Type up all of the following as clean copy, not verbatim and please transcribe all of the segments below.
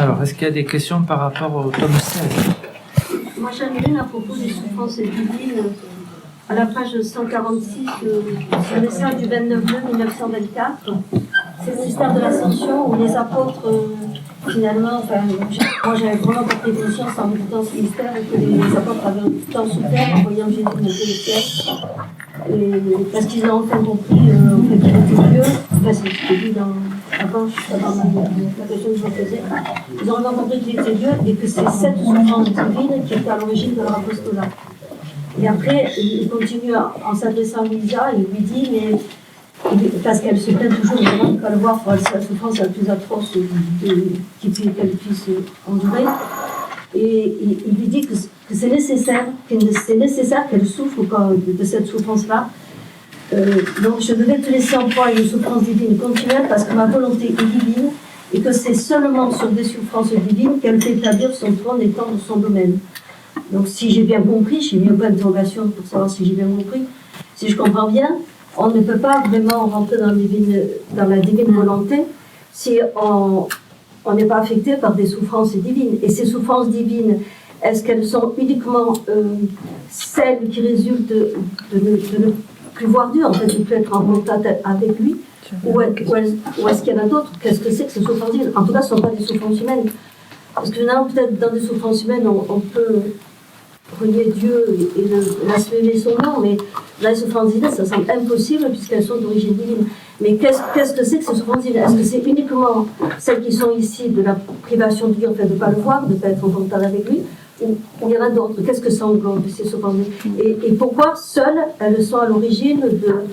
Alors, est-ce qu'il y a des questions par rapport au tome 16? Moi, j'en ai une à propos des souffrances divines. À la page 146, c'est le message du 29 mai 1924. C'est le mystère de l'Ascension où les apôtres, finalement, moi j'avais vraiment pas pris conscience en méditant ce mystère que les apôtres avaient tout le temps souffert en voyant Jésus monter le ciel. Parce qu'ils ont enfin compris au fait qu'il était Dieu. Enfin, c'est ce que je dis avant la question que je me faisais. Ils ont vraiment compris qu'il était Dieu et que c'est cette souffrance divine qui était à l'origine de leur apostolat. Et après, il continue en s'adressant à Lisa, il lui dit, mais parce qu'elle se plaint toujours vraiment qu'à le voir pour la souffrance la plus atroce qu'elle puisse endurer. Et il lui dit que c'est nécessaire qu'elle souffre de cette souffrance-là. Donc je devais te laisser en proie à une souffrance divine continuelle parce que ma volonté est divine et que c'est seulement sur des souffrances divines qu'elle fait établir son trône et tendre son domaine. Donc si j'ai bien compris, j'ai mis un point d'interrogation pour savoir si j'ai bien compris, si je comprends bien, on ne peut pas vraiment rentrer dans la divine volonté si on n'est pas affecté par des souffrances divines. Et ces souffrances divines, est-ce qu'elles sont uniquement celles qui résultent de ne plus voir Dieu, en fait, de ne plus être en contact avec lui, ou est-ce qu'il y en a d'autres? Qu'est-ce que c'est que ces souffrances divines? En tout cas, ce ne sont pas des souffrances humaines. Parce que finalement, peut-être dans des souffrances humaines, on peut renier Dieu et blasphémer son nom, mais dans les souffrances divines, ça semble impossible puisqu'elles sont d'origine divine. Mais qu'est-ce que c'est que ces souffrances divines? Est-ce que c'est uniquement celles qui sont ici de la privation de Dieu, en fait, de ne pas le voir, de ne pas être en contact avec lui, ou il y en a d'autres? Qu'est-ce que ça englobe, ces souffrances divines? Et pourquoi seules elles sont à l'origine de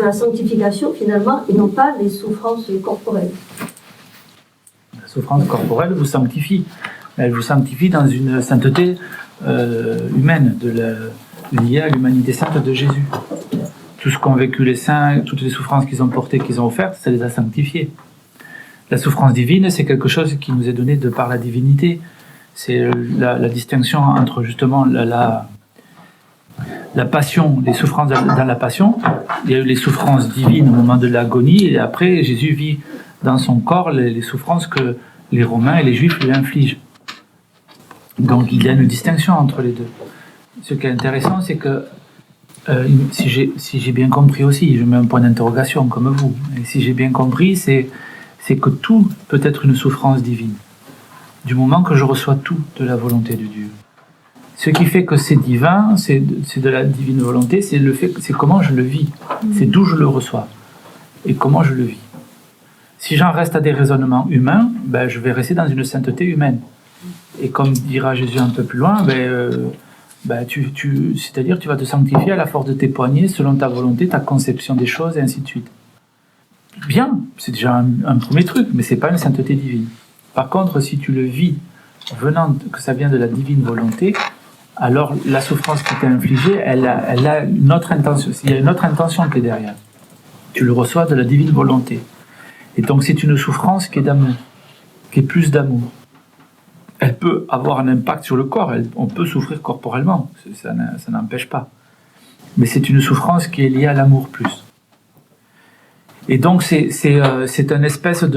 la sanctification, finalement, et non pas les souffrances corporelles? La souffrance corporelle vous sanctifie. Elle vous sanctifie dans une sainteté humaine, liée à l'humanité sainte de Jésus. Tout ce qu'ont vécu les saints, toutes les souffrances qu'ils ont portées, qu'ils ont offertes, ça les a sanctifiés. La souffrance divine, c'est quelque chose qui nous est donné de par la divinité. C'est la distinction entre justement la passion, les souffrances dans la passion. Il y a eu les souffrances divines au moment de l'agonie, et après Jésus vit dans son corps les souffrances que les Romains et les Juifs lui infligent. Donc il y a une distinction entre les deux. Ce qui est intéressant, c'est que si j'ai bien compris aussi, je mets un point d'interrogation comme vous, et si j'ai bien compris, c'est que tout peut être une souffrance divine, du moment que je reçois tout de la volonté de Dieu. Ce qui fait que c'est divin, c'est de la divine volonté, c'est comment je le vis, c'est d'où je le reçois et comment je le vis. Si j'en reste à des raisonnements humains, je vais rester dans une sainteté humaine. Et comme dira Jésus un peu plus loin, c'est-à-dire tu vas te sanctifier à la force de tes poignets, selon ta volonté, ta conception des choses, et ainsi de suite. Bien, c'est déjà un premier truc, mais c'est pas une sainteté divine. Par contre, si tu le vis que ça vient de la divine volonté, alors la souffrance qui t'est infligée, elle a une autre intention. Il y a une autre intention qui est derrière. Tu le reçois de la divine volonté. Et donc c'est une souffrance qui est d'amour, qui est plus d'amour. Elle peut avoir un impact sur le corps, on peut souffrir corporellement, ça n'empêche pas. Mais c'est une souffrance qui est liée à l'amour plus. Et donc c'est une espèce un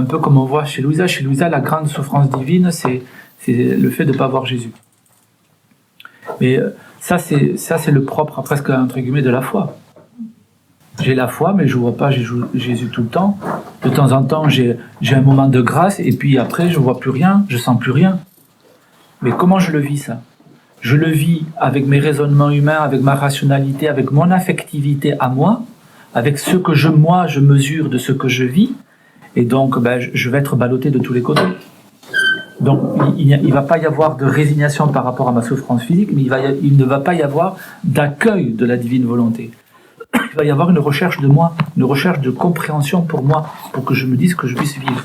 peu comme on voit chez Louisa. Chez Louisa, la grande souffrance divine, c'est le fait de ne pas voir Jésus. Mais ça c'est le propre, presque entre guillemets, de la foi. J'ai la foi, mais je ne vois pas Jésus tout le temps. De temps en temps, j'ai un moment de grâce, et puis après, je ne vois plus rien, je ne sens plus rien. Mais comment je le vis, ça? Je le vis avec mes raisonnements humains, avec ma rationalité, avec mon affectivité à moi, avec ce que je mesure de ce que je vis, et donc je vais être ballotté de tous les côtés. Donc il ne va pas y avoir de résignation par rapport à ma souffrance physique, mais il ne va pas y avoir d'accueil de la divine volonté. Il va y avoir une recherche de moi, une recherche de compréhension pour moi, pour que je me dise que je puisse vivre.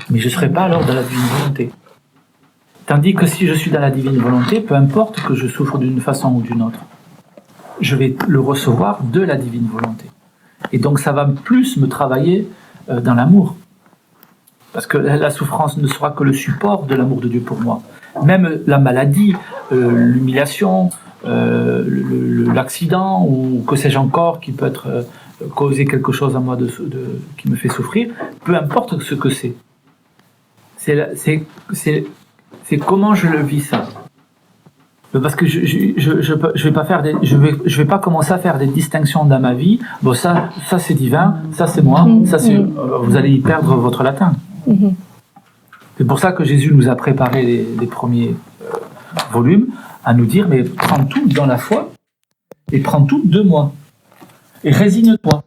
Mais je ne serai pas alors dans la divine volonté. Tandis que si je suis dans la divine volonté, peu importe que je souffre d'une façon ou d'une autre, je vais le recevoir de la divine volonté. Et donc ça va plus me travailler dans l'amour. Parce que la souffrance ne sera que le support de l'amour de Dieu pour moi. Même la maladie, l'humiliation, l'accident, ou que sais-je encore, qui peut être causer quelque chose à moi qui me fait souffrir, peu importe ce que c'est. C'est comment je le vis ça. Parce que je vais pas commencer à faire des distinctions dans ma vie. Bon, ça c'est divin, ça c'est moi, ça c'est. Vous allez y perdre votre latin. C'est pour ça que Jésus nous a préparé les premiers volumes à nous dire, mais prends tout dans la foi et prends tout de moi et résigne-toi.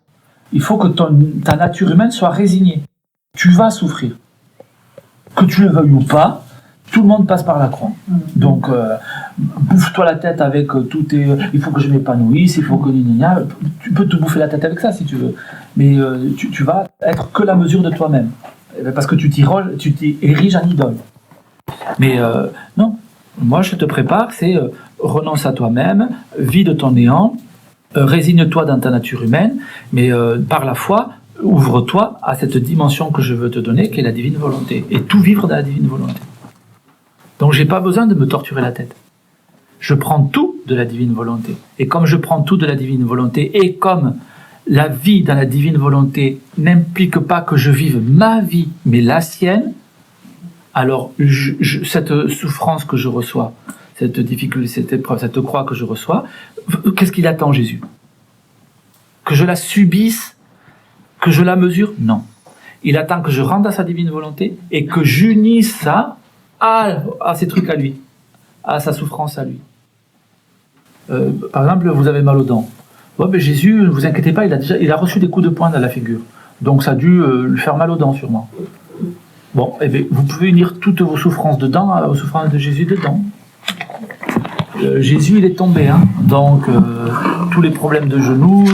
Il faut que ta nature humaine soit résignée. Tu vas souffrir, que tu le veuilles ou pas. Tout le monde passe par la croix. Donc, bouffe-toi la tête avec tout tes... Il faut que je m'épanouisse, il faut que... Tu peux te bouffer la tête avec ça si tu veux. Mais tu vas être que la mesure de toi-même. Parce que tu t'y ériges en idole. Mais non. Moi, je te prépare, c'est renonce à toi-même, vis de ton néant, résigne-toi dans ta nature humaine, mais par la foi, ouvre-toi à cette dimension que je veux te donner, qui est la divine volonté. Et tout vivre dans la divine volonté. Donc j'ai pas besoin de me torturer la tête. Je prends tout de la divine volonté. Et comme je prends tout de la divine volonté, et comme la vie dans la divine volonté n'implique pas que je vive ma vie, mais la sienne, alors cette souffrance que je reçois, cette difficulté, cette épreuve, cette croix que je reçois, qu'est-ce qu'il attend Jésus? Que je la subisse? Que je la mesure? Non. Il attend que je rende à sa divine volonté et que j'unisse ça à ses trucs à lui, à sa souffrance à lui. Par exemple, vous avez mal aux dents. Ouais, mais Jésus, ne vous inquiétez pas, il a reçu des coups de poing dans la figure. Donc ça a dû lui faire mal aux dents, sûrement. Bon, eh bien, vous pouvez unir toutes vos souffrances de dents aux souffrances de Jésus dedans. Jésus, il est tombé, hein. Donc tous les problèmes de genoux,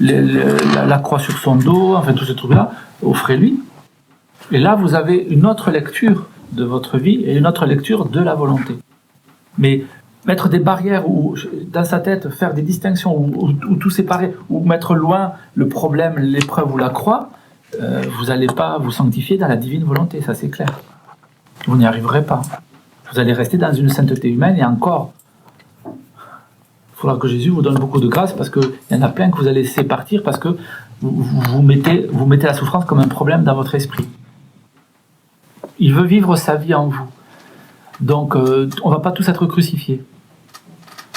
la croix sur son dos, enfin tous ces trucs-là, offrez-lui. Et là, vous avez une autre lecture de votre vie et une autre lecture de la volonté. Mais mettre des barrières ou dans sa tête faire des distinctions ou tout séparer ou mettre loin le problème, l'épreuve ou la croix, vous n'allez pas vous sanctifier dans la divine volonté, ça c'est clair. Vous n'y arriverez pas. Vous allez rester dans une sainteté humaine et encore, il faudra que Jésus vous donne beaucoup de grâce parce qu'il y en a plein que vous allez laisser partir parce que vous mettez la souffrance comme un problème dans votre esprit. Il veut vivre sa vie en vous. Donc, on ne va pas tous être crucifiés.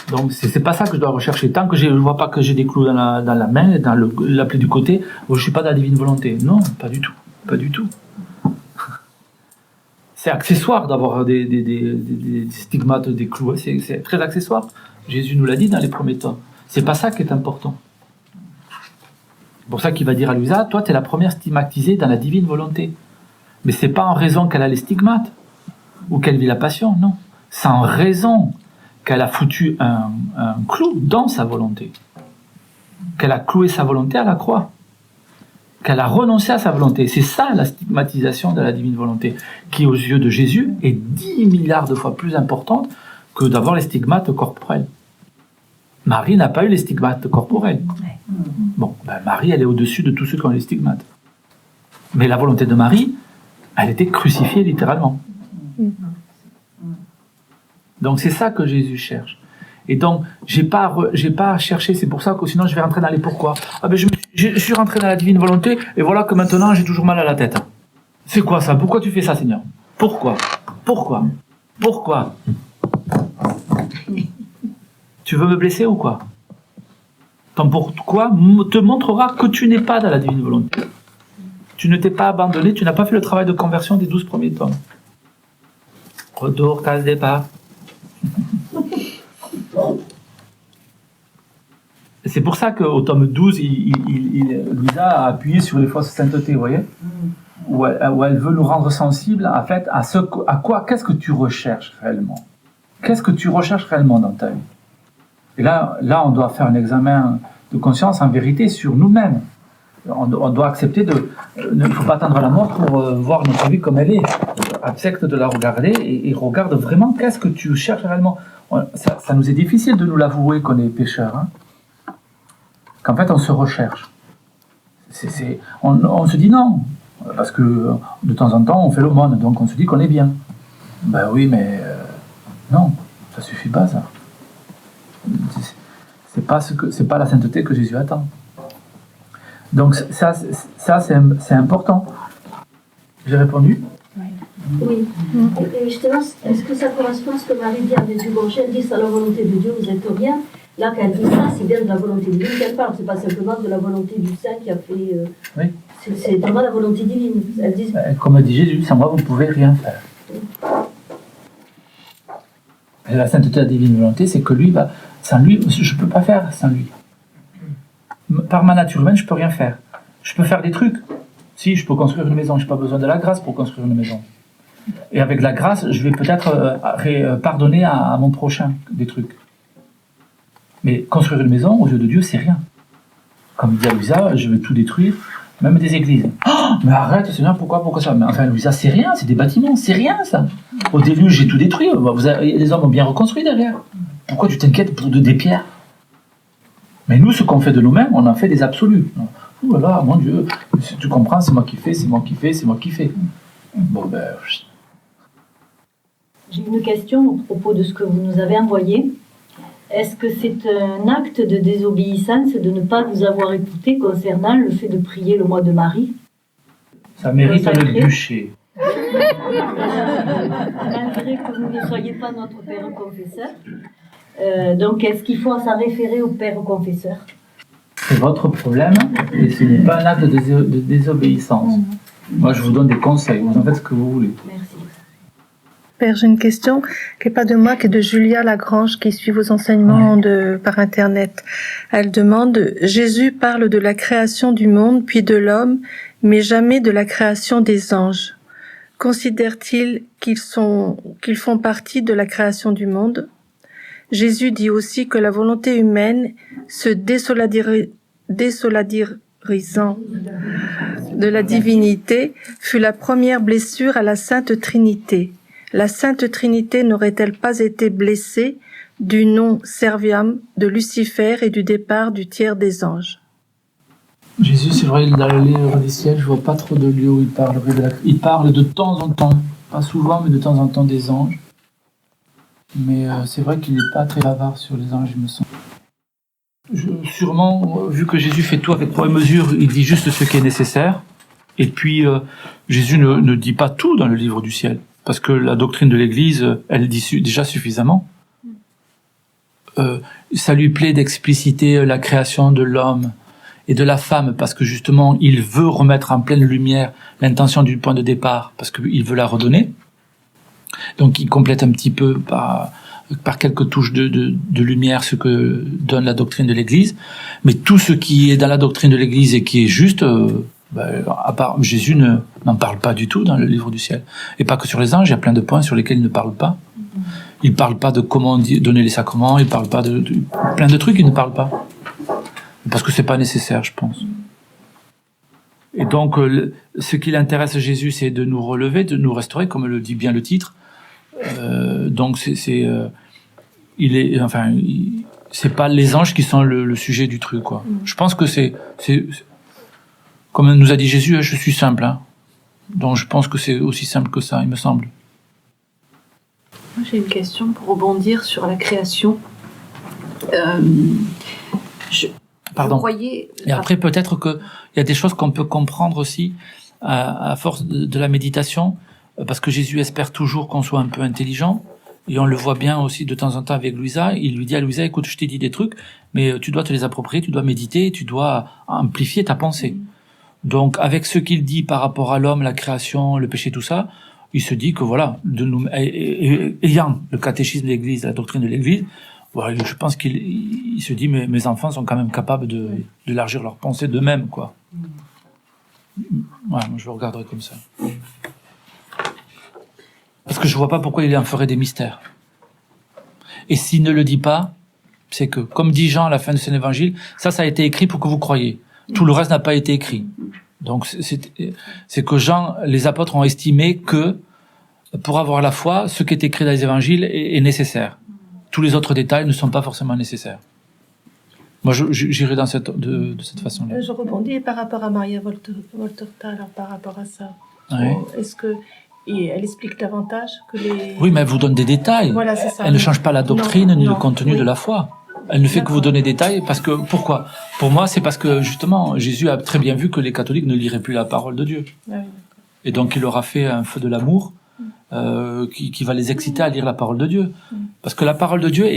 Donc, c'est pas ça que je dois rechercher. Tant que je ne vois pas que j'ai des clous dans la main, et dans la plaie du côté, je ne suis pas dans la divine volonté. Non, pas du tout. Pas du tout. C'est accessoire d'avoir des stigmates, des clous. C'est très accessoire. Jésus nous l'a dit dans les premiers temps. C'est pas ça qui est important. C'est pour ça qu'il va dire à Louisa, toi, tu es la première stigmatisée dans la divine volonté. Mais c'est pas en raison qu'elle a les stigmates ou qu'elle vit la passion, non. C'est en raison qu'elle a foutu un clou dans sa volonté. Qu'elle a cloué sa volonté à la croix. Qu'elle a renoncé à sa volonté. C'est ça la stigmatisation de la divine volonté, qui aux yeux de Jésus est 10 milliards de fois plus importante que d'avoir les stigmates corporels. Marie n'a pas eu les stigmates corporels. Bon, Marie, elle est au-dessus de tous ceux qui ont les stigmates. Mais la volonté de Marie, elle était crucifiée littéralement. Donc c'est ça que Jésus cherche. Et donc j'ai pas à chercher. C'est pour ça que sinon je vais rentrer dans les pourquoi. Ah ben je suis rentré dans la divine volonté et voilà que maintenant j'ai toujours mal à la tête. C'est quoi ça? Pourquoi tu fais ça, Seigneur? Pourquoi? Tu veux me blesser ou quoi? Ton pourquoi te montrera que tu n'es pas dans la divine volonté. Tu ne t'es pas abandonné, tu n'as pas fait le travail de conversion des 12 premiers tomes. Retour, case départ. C'est pour ça qu'au tome 12, Louisa a appuyé sur les fausses saintetés, vous voyez, où elle veut nous rendre sensibles en fait, à quoi, qu'est-ce que tu recherches réellement? Qu'est-ce que tu recherches réellement dans ta vie? Et là, on doit faire un examen de conscience en vérité sur nous-mêmes. On doit accepter il ne faut pas attendre la mort pour voir notre vie comme elle est. Accepte de la regarder et regarde vraiment qu'est-ce que tu cherches réellement. Ça nous est difficile de nous l'avouer qu'on est pécheurs. Hein. Qu'en fait, on se recherche. On se dit non, parce que de temps en temps, on fait l'aumône, donc on se dit qu'on est bien. Ben oui, mais non, ça suffit pas, ça. C'est pas la sainteté que Jésus attend. Donc ça c'est important. J'ai répondu? Oui. Et justement, est-ce que ça correspond à ce que Marie dit à Jésus? Bon, elle dit c'est la volonté de Dieu, vous êtes rien. Là, quand elle dit ça, c'est bien de la volonté divine qu'elle parle. C'est pas simplement de la volonté du Saint qui a fait. Oui. C'est vraiment la volonté divine. Elle dit. Comme dit Jésus, sans moi vous ne pouvez rien faire. Et la sainteté de la divine volonté, c'est que lui, sans lui, je ne peux pas faire sans lui. Par ma nature humaine, je ne peux rien faire. Je peux faire des trucs. Si, je peux construire une maison, je n'ai pas besoin de la grâce pour construire une maison. Et avec la grâce, je vais peut-être pardonner à mon prochain des trucs. Mais construire une maison, aux yeux de Dieu, c'est rien. Comme dit à Louisa, je vais tout détruire, même des églises. Oh, mais arrête, Seigneur, pourquoi ça? Mais enfin, Louisa, c'est rien, c'est des bâtiments, c'est rien ça. Au déluge, j'ai tout détruit. Les hommes ont bien reconstruit derrière. Pourquoi tu t'inquiètes pour des pierres? Mais nous, ce qu'on fait de nous-mêmes, on en fait des absolus. Oh là là, mon Dieu, tu comprends, c'est moi qui fais, c'est moi qui fais, c'est moi qui fais. Bon ben. J'ai une question au propos de ce que vous nous avez envoyé. Est-ce que c'est un acte de désobéissance de ne pas vous avoir écouté concernant le fait de prier le mois de Marie? Ça mérite le bûcher. Malgré que vous ne soyez pas notre père confesseur. Donc, est-ce qu'il faut s'en référer au père confesseur? C'est votre problème et ce n'est pas un acte de désobéissance. Moi, je vous donne des conseils. Vous en faites ce que vous voulez. Merci. Père, j'ai une question qui n'est pas de moi, qui est de Julia Lagrange, qui suit vos enseignements par Internet. Elle demande, Jésus parle de la création du monde, puis de l'homme, mais jamais de la création des anges. Considère-t-il qu'ils font partie de la création du monde? Jésus dit aussi que la volonté humaine, se désolidarisant de la divinité, fut la première blessure à la Sainte Trinité. La Sainte Trinité n'aurait-elle pas été blessée du non serviam de Lucifer et du départ du tiers des anges? Jésus, c'est vrai, dans le livre des ciels, je vois pas trop de lieux où il parle de temps en temps, pas souvent, mais de temps en temps des anges. Mais c'est vrai qu'il n'est pas très bavard sur les anges, il me semble. Sûrement, vu que Jésus fait tout avec poids et mesure, il dit juste ce qui est nécessaire. Et puis, Jésus ne dit pas tout dans le livre du ciel. Parce que la doctrine de l'Église, elle dit déjà suffisamment. Ça lui plaît d'expliciter la création de l'homme et de la femme, parce que justement, il veut remettre en pleine lumière l'intention du point de départ, parce qu'il veut la redonner. Donc il complète un petit peu par quelques touches de lumière ce que donne la doctrine de l'Église. Mais tout ce qui est dans la doctrine de l'Église et qui est juste... à part Jésus n'en parle pas du tout dans le livre du ciel. Et pas que sur les anges, il y a plein de points sur lesquels il ne parle pas. Il ne parle pas de comment donner les sacrements, il ne parle pas de plein de trucs, il ne parle pas. Parce que c'est pas nécessaire, je pense. Et donc, ce qui l'intéresse Jésus, c'est de nous relever, de nous restaurer, comme le dit bien le titre. Donc, c'est pas les anges qui sont le sujet du truc, quoi. Je pense que c'est comme nous a dit Jésus, je suis simple. Hein. Donc je pense que c'est aussi simple que ça, il me semble. Moi, j'ai une question pour rebondir sur la création. Pardon. Croyais... Et après, peut-être qu'il y a des choses qu'on peut comprendre aussi à force de la méditation, parce que Jésus espère toujours qu'on soit un peu intelligent. Et on le voit bien aussi de temps en temps avec Louisa. Il lui dit à Louisa, écoute, je t'ai dit des trucs, mais tu dois te les approprier, tu dois méditer, tu dois amplifier ta pensée. Donc, avec ce qu'il dit par rapport à l'homme, la création, le péché, tout ça, il se dit que voilà, ayant le catéchisme de l'Église, la doctrine de l'Église, voilà, je pense qu'il se dit, mais mes enfants sont quand même capables d'élargir leur pensée d'eux-mêmes, quoi. Ouais, je le regarderai comme ça. Parce que je vois pas pourquoi il en ferait des mystères. Et s'il ne le dit pas, c'est que, comme dit Jean à la fin de son évangile, ça a été écrit pour que vous croyiez. Tout le reste n'a pas été écrit. Donc, c'est que Jean, les apôtres ont estimé que, pour avoir la foi, ce qui est écrit dans les évangiles est nécessaire. Tous les autres détails ne sont pas forcément nécessaires. Moi, j'irai de cette façon-là. Je rebondis par rapport à Maria Volturta, alors par rapport à ça. Ouais. Est-ce que elle explique davantage que les... Oui, mais elle vous donne des détails. Voilà, c'est ça. Elle ne change pas la doctrine ni le contenu de la foi. Elle ne fait que vous donner des détails parce que, pourquoi? Pour moi, c'est parce que, justement, Jésus a très bien vu que les catholiques ne liraient plus la parole de Dieu. Et donc, il leur a fait un feu de l'amour, qui va les exciter à lire la parole de Dieu. Parce que la parole de Dieu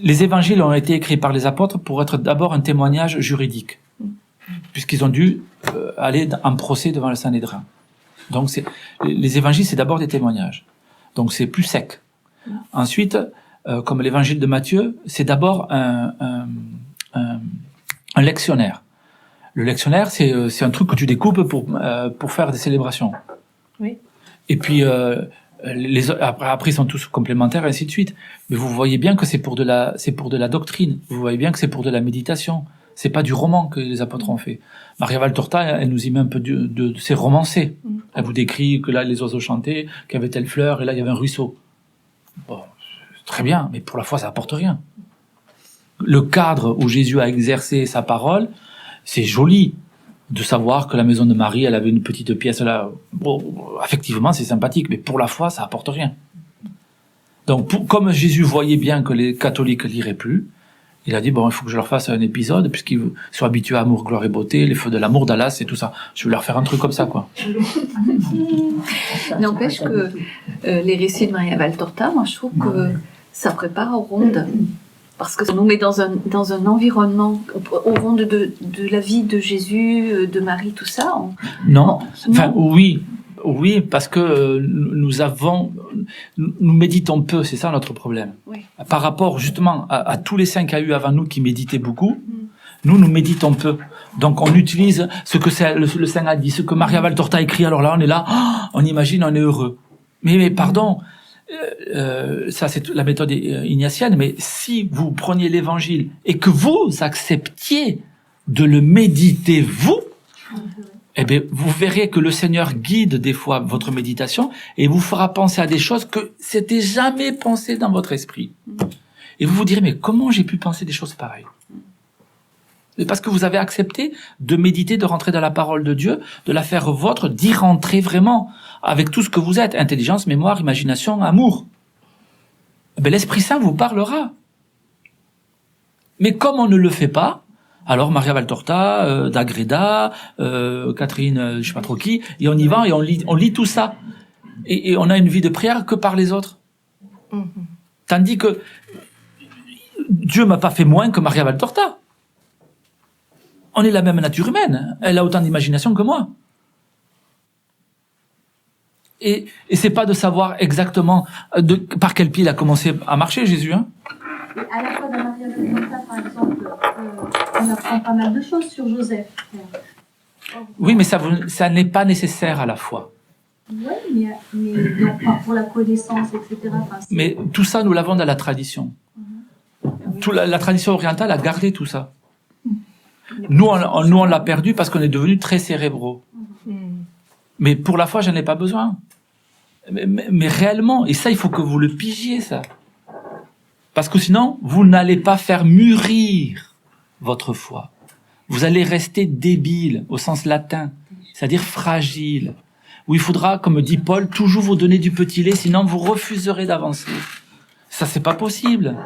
les évangiles ont été écrits par les apôtres pour être d'abord un témoignage juridique. Puisqu'ils ont dû aller en procès devant le Sanhédrin. Donc, les évangiles, c'est d'abord des témoignages. Donc, c'est plus sec. Ensuite, comme l'évangile de Matthieu, c'est d'abord un lectionnaire. Le lectionnaire, c'est un truc que tu découpes pour faire des célébrations. Oui. Et puis après ils sont tous complémentaires et ainsi de suite. Mais vous voyez bien que c'est pour de la doctrine. Vous voyez bien que c'est pour de la méditation. C'est pas du roman que les apôtres ont fait. Maria Valtorta, elle nous y met un peu c'est romancé. Elle vous décrit que là les oiseaux chantaient, qu'il y avait telle fleur et là il y avait un ruisseau. Bon, très bien, mais pour la foi ça apporte rien. Le cadre où Jésus a exercé sa parole, c'est joli de savoir que la maison de Marie, elle avait une petite pièce là. Bon, effectivement, c'est sympathique, mais pour la foi, ça apporte rien. Donc, comme Jésus voyait bien que les catholiques liraient plus, il a dit, bon, il faut que je leur fasse un épisode, puisqu'ils sont habitués à amour, gloire et beauté, les feux de l'amour, Dallas et tout ça. Je vais leur faire un truc comme ça, quoi. N'empêche que les récits de Maria Valtorta, moi, je trouve que ça prépare aux rondes. Parce que ça nous met dans un environnement, aux rondes de la vie de Jésus, de Marie, tout ça. Non. Enfin, oui, parce que nous méditons peu, c'est ça notre problème. Oui. Par rapport justement à tous les saints qu'il y a eu avant nous qui méditaient beaucoup, nous méditons peu. Donc on utilise ce que le saint a dit, ce que Maria Valtorta a écrit, alors là on est là, on imagine, on est heureux. Mais pardon, ça c'est la méthode ignatienne, mais si vous preniez l'évangile et que vous acceptiez de le méditer vous, eh bien, vous verrez que le Seigneur guide des fois votre méditation et vous fera penser à des choses que c'était jamais pensé dans votre esprit. Et vous vous direz, mais comment j'ai pu penser des choses pareilles? C'est parce que vous avez accepté de méditer, de rentrer dans la parole de Dieu, de la faire vôtre, d'y rentrer vraiment avec tout ce que vous êtes, intelligence, mémoire, imagination, amour. Eh bien, l'Esprit Saint vous parlera. Mais comme on ne le fait pas, alors Maria Valtorta, D'Agreda, Catherine, je sais pas trop qui, et on y va et on lit tout ça. Et on a une vie de prière que par les autres. Tandis que Dieu m'a pas fait moins que Maria Valtorta. On est la même nature humaine. Elle a autant d'imagination que moi. Et c'est pas de savoir exactement par quel pied il a commencé à marcher, Jésus, hein. Et à la fois dans Maria Valtorta, par exemple, on apprend pas mal de choses sur Joseph. Oui, mais ça n'est pas nécessaire à la fois. Oui, mais donc, pour la connaissance, etc. Mais tout ça, nous l'avons dans la tradition. La tradition orientale a gardé tout ça. Nous, on l'a perdu parce qu'on est devenus très cérébraux. Mais pour la foi, j'en ai pas besoin. Mais réellement, et ça, il faut que vous le pigiez, ça. Parce que sinon, vous n'allez pas faire mûrir votre foi. Vous allez rester débile, au sens latin, c'est-à-dire fragile. Où il faudra, comme dit Paul, toujours vous donner du petit lait, sinon vous refuserez d'avancer. Ça, c'est pas possible.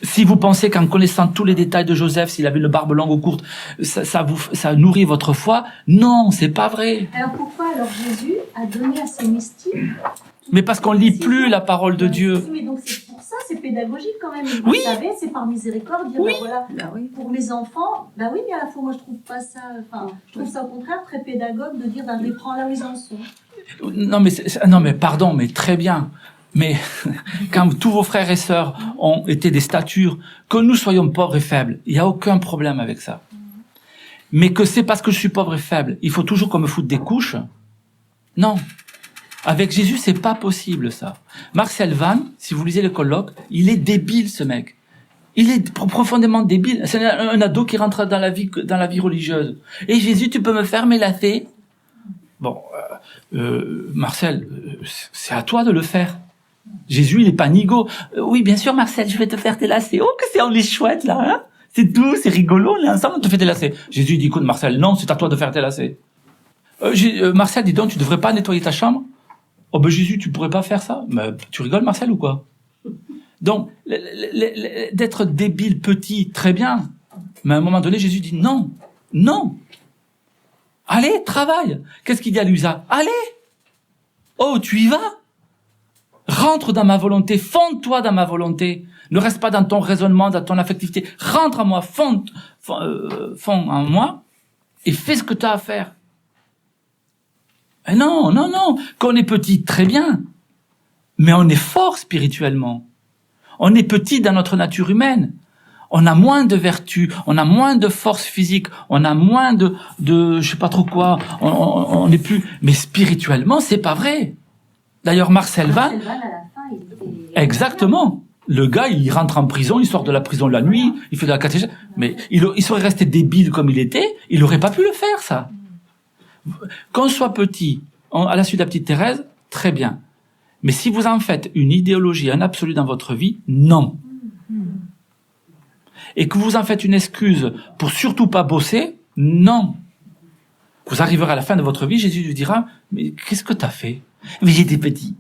Si vous pensez qu'en connaissant tous les détails de Joseph, s'il avait une barbe longue ou courte, ça nourrit votre foi, non, c'est pas vrai. Alors pourquoi alors Jésus a donné à ses mystiques? Mais parce qu'on lit plus la parole de Dieu. Oui, mais donc c'est pour ça, c'est pédagogique quand même. Oui. Vous savez, c'est par miséricorde, dire, Oui. voilà, pour mes enfants, oui, mais à la fois, moi je trouve pas ça, je trouve ça au contraire très pédagogue de dire, je les prends là où ils en sont. Non mais pardon, mais très bien. Mais quand tous vos frères et sœurs ont été des statures, que nous soyons pauvres et faibles, il n'y a aucun problème avec ça. Mais que c'est parce que je suis pauvre et faible, il faut toujours qu'on me foute des couches. Non. Avec Jésus, c'est pas possible, ça. Marcel Van, si vous lisez le colloque, il est débile, ce mec. Il est profondément débile. C'est un ado qui rentre dans la vie religieuse. Et Jésus, tu peux me faire mes lacets? Bon, Marcel, c'est à toi de le faire. Jésus, il est pas nigo. Oui, bien sûr, Marcel, je vais te faire tes lacets. Oh, que on est chouette, là, hein? C'est doux, c'est rigolo, on est ensemble, on te fait tes lacets. Jésus dit, écoute, Marcel, non, c'est à toi de faire tes lacets. Marcel, dis donc, tu devrais pas nettoyer ta chambre? Oh, Jésus, tu pourrais pas faire ça? Mais tu rigoles, Marcel, ou quoi? Donc, d'être débile, petit, très bien. Mais à un moment donné, Jésus dit non, non. Allez, travaille. Qu'est-ce qu'il dit à Louisa? Allez. Oh, tu y vas? Rentre dans ma volonté, fonde-toi dans ma volonté. Ne reste pas dans ton raisonnement, dans ton affectivité. Rentre en moi, fonde en moi et fais ce que tu as à faire. Et non, non, non. Quand on est petit, très bien. Mais on est fort spirituellement. On est petit dans notre nature humaine. On a moins de vertu, on a moins de force physique, on a moins de je sais pas trop quoi, on est plus... Mais spirituellement, c'est pas vrai. D'ailleurs, Marcel Van, à la fin, il était... exactement. Le gars, il rentre en prison, il sort de la prison la nuit, il fait de la catéchèse. Mais il serait resté débile comme il était, il aurait pas pu le faire, ça. Qu'on soit petit, à la suite de la petite Thérèse, très bien. Mais si vous en faites une idéologie, un absolu dans votre vie, non. Et que vous en faites une excuse pour surtout pas bosser, non. Vous arriverez à la fin de votre vie, Jésus lui dira, mais qu'est-ce que t'as fait? Mais j'étais petit.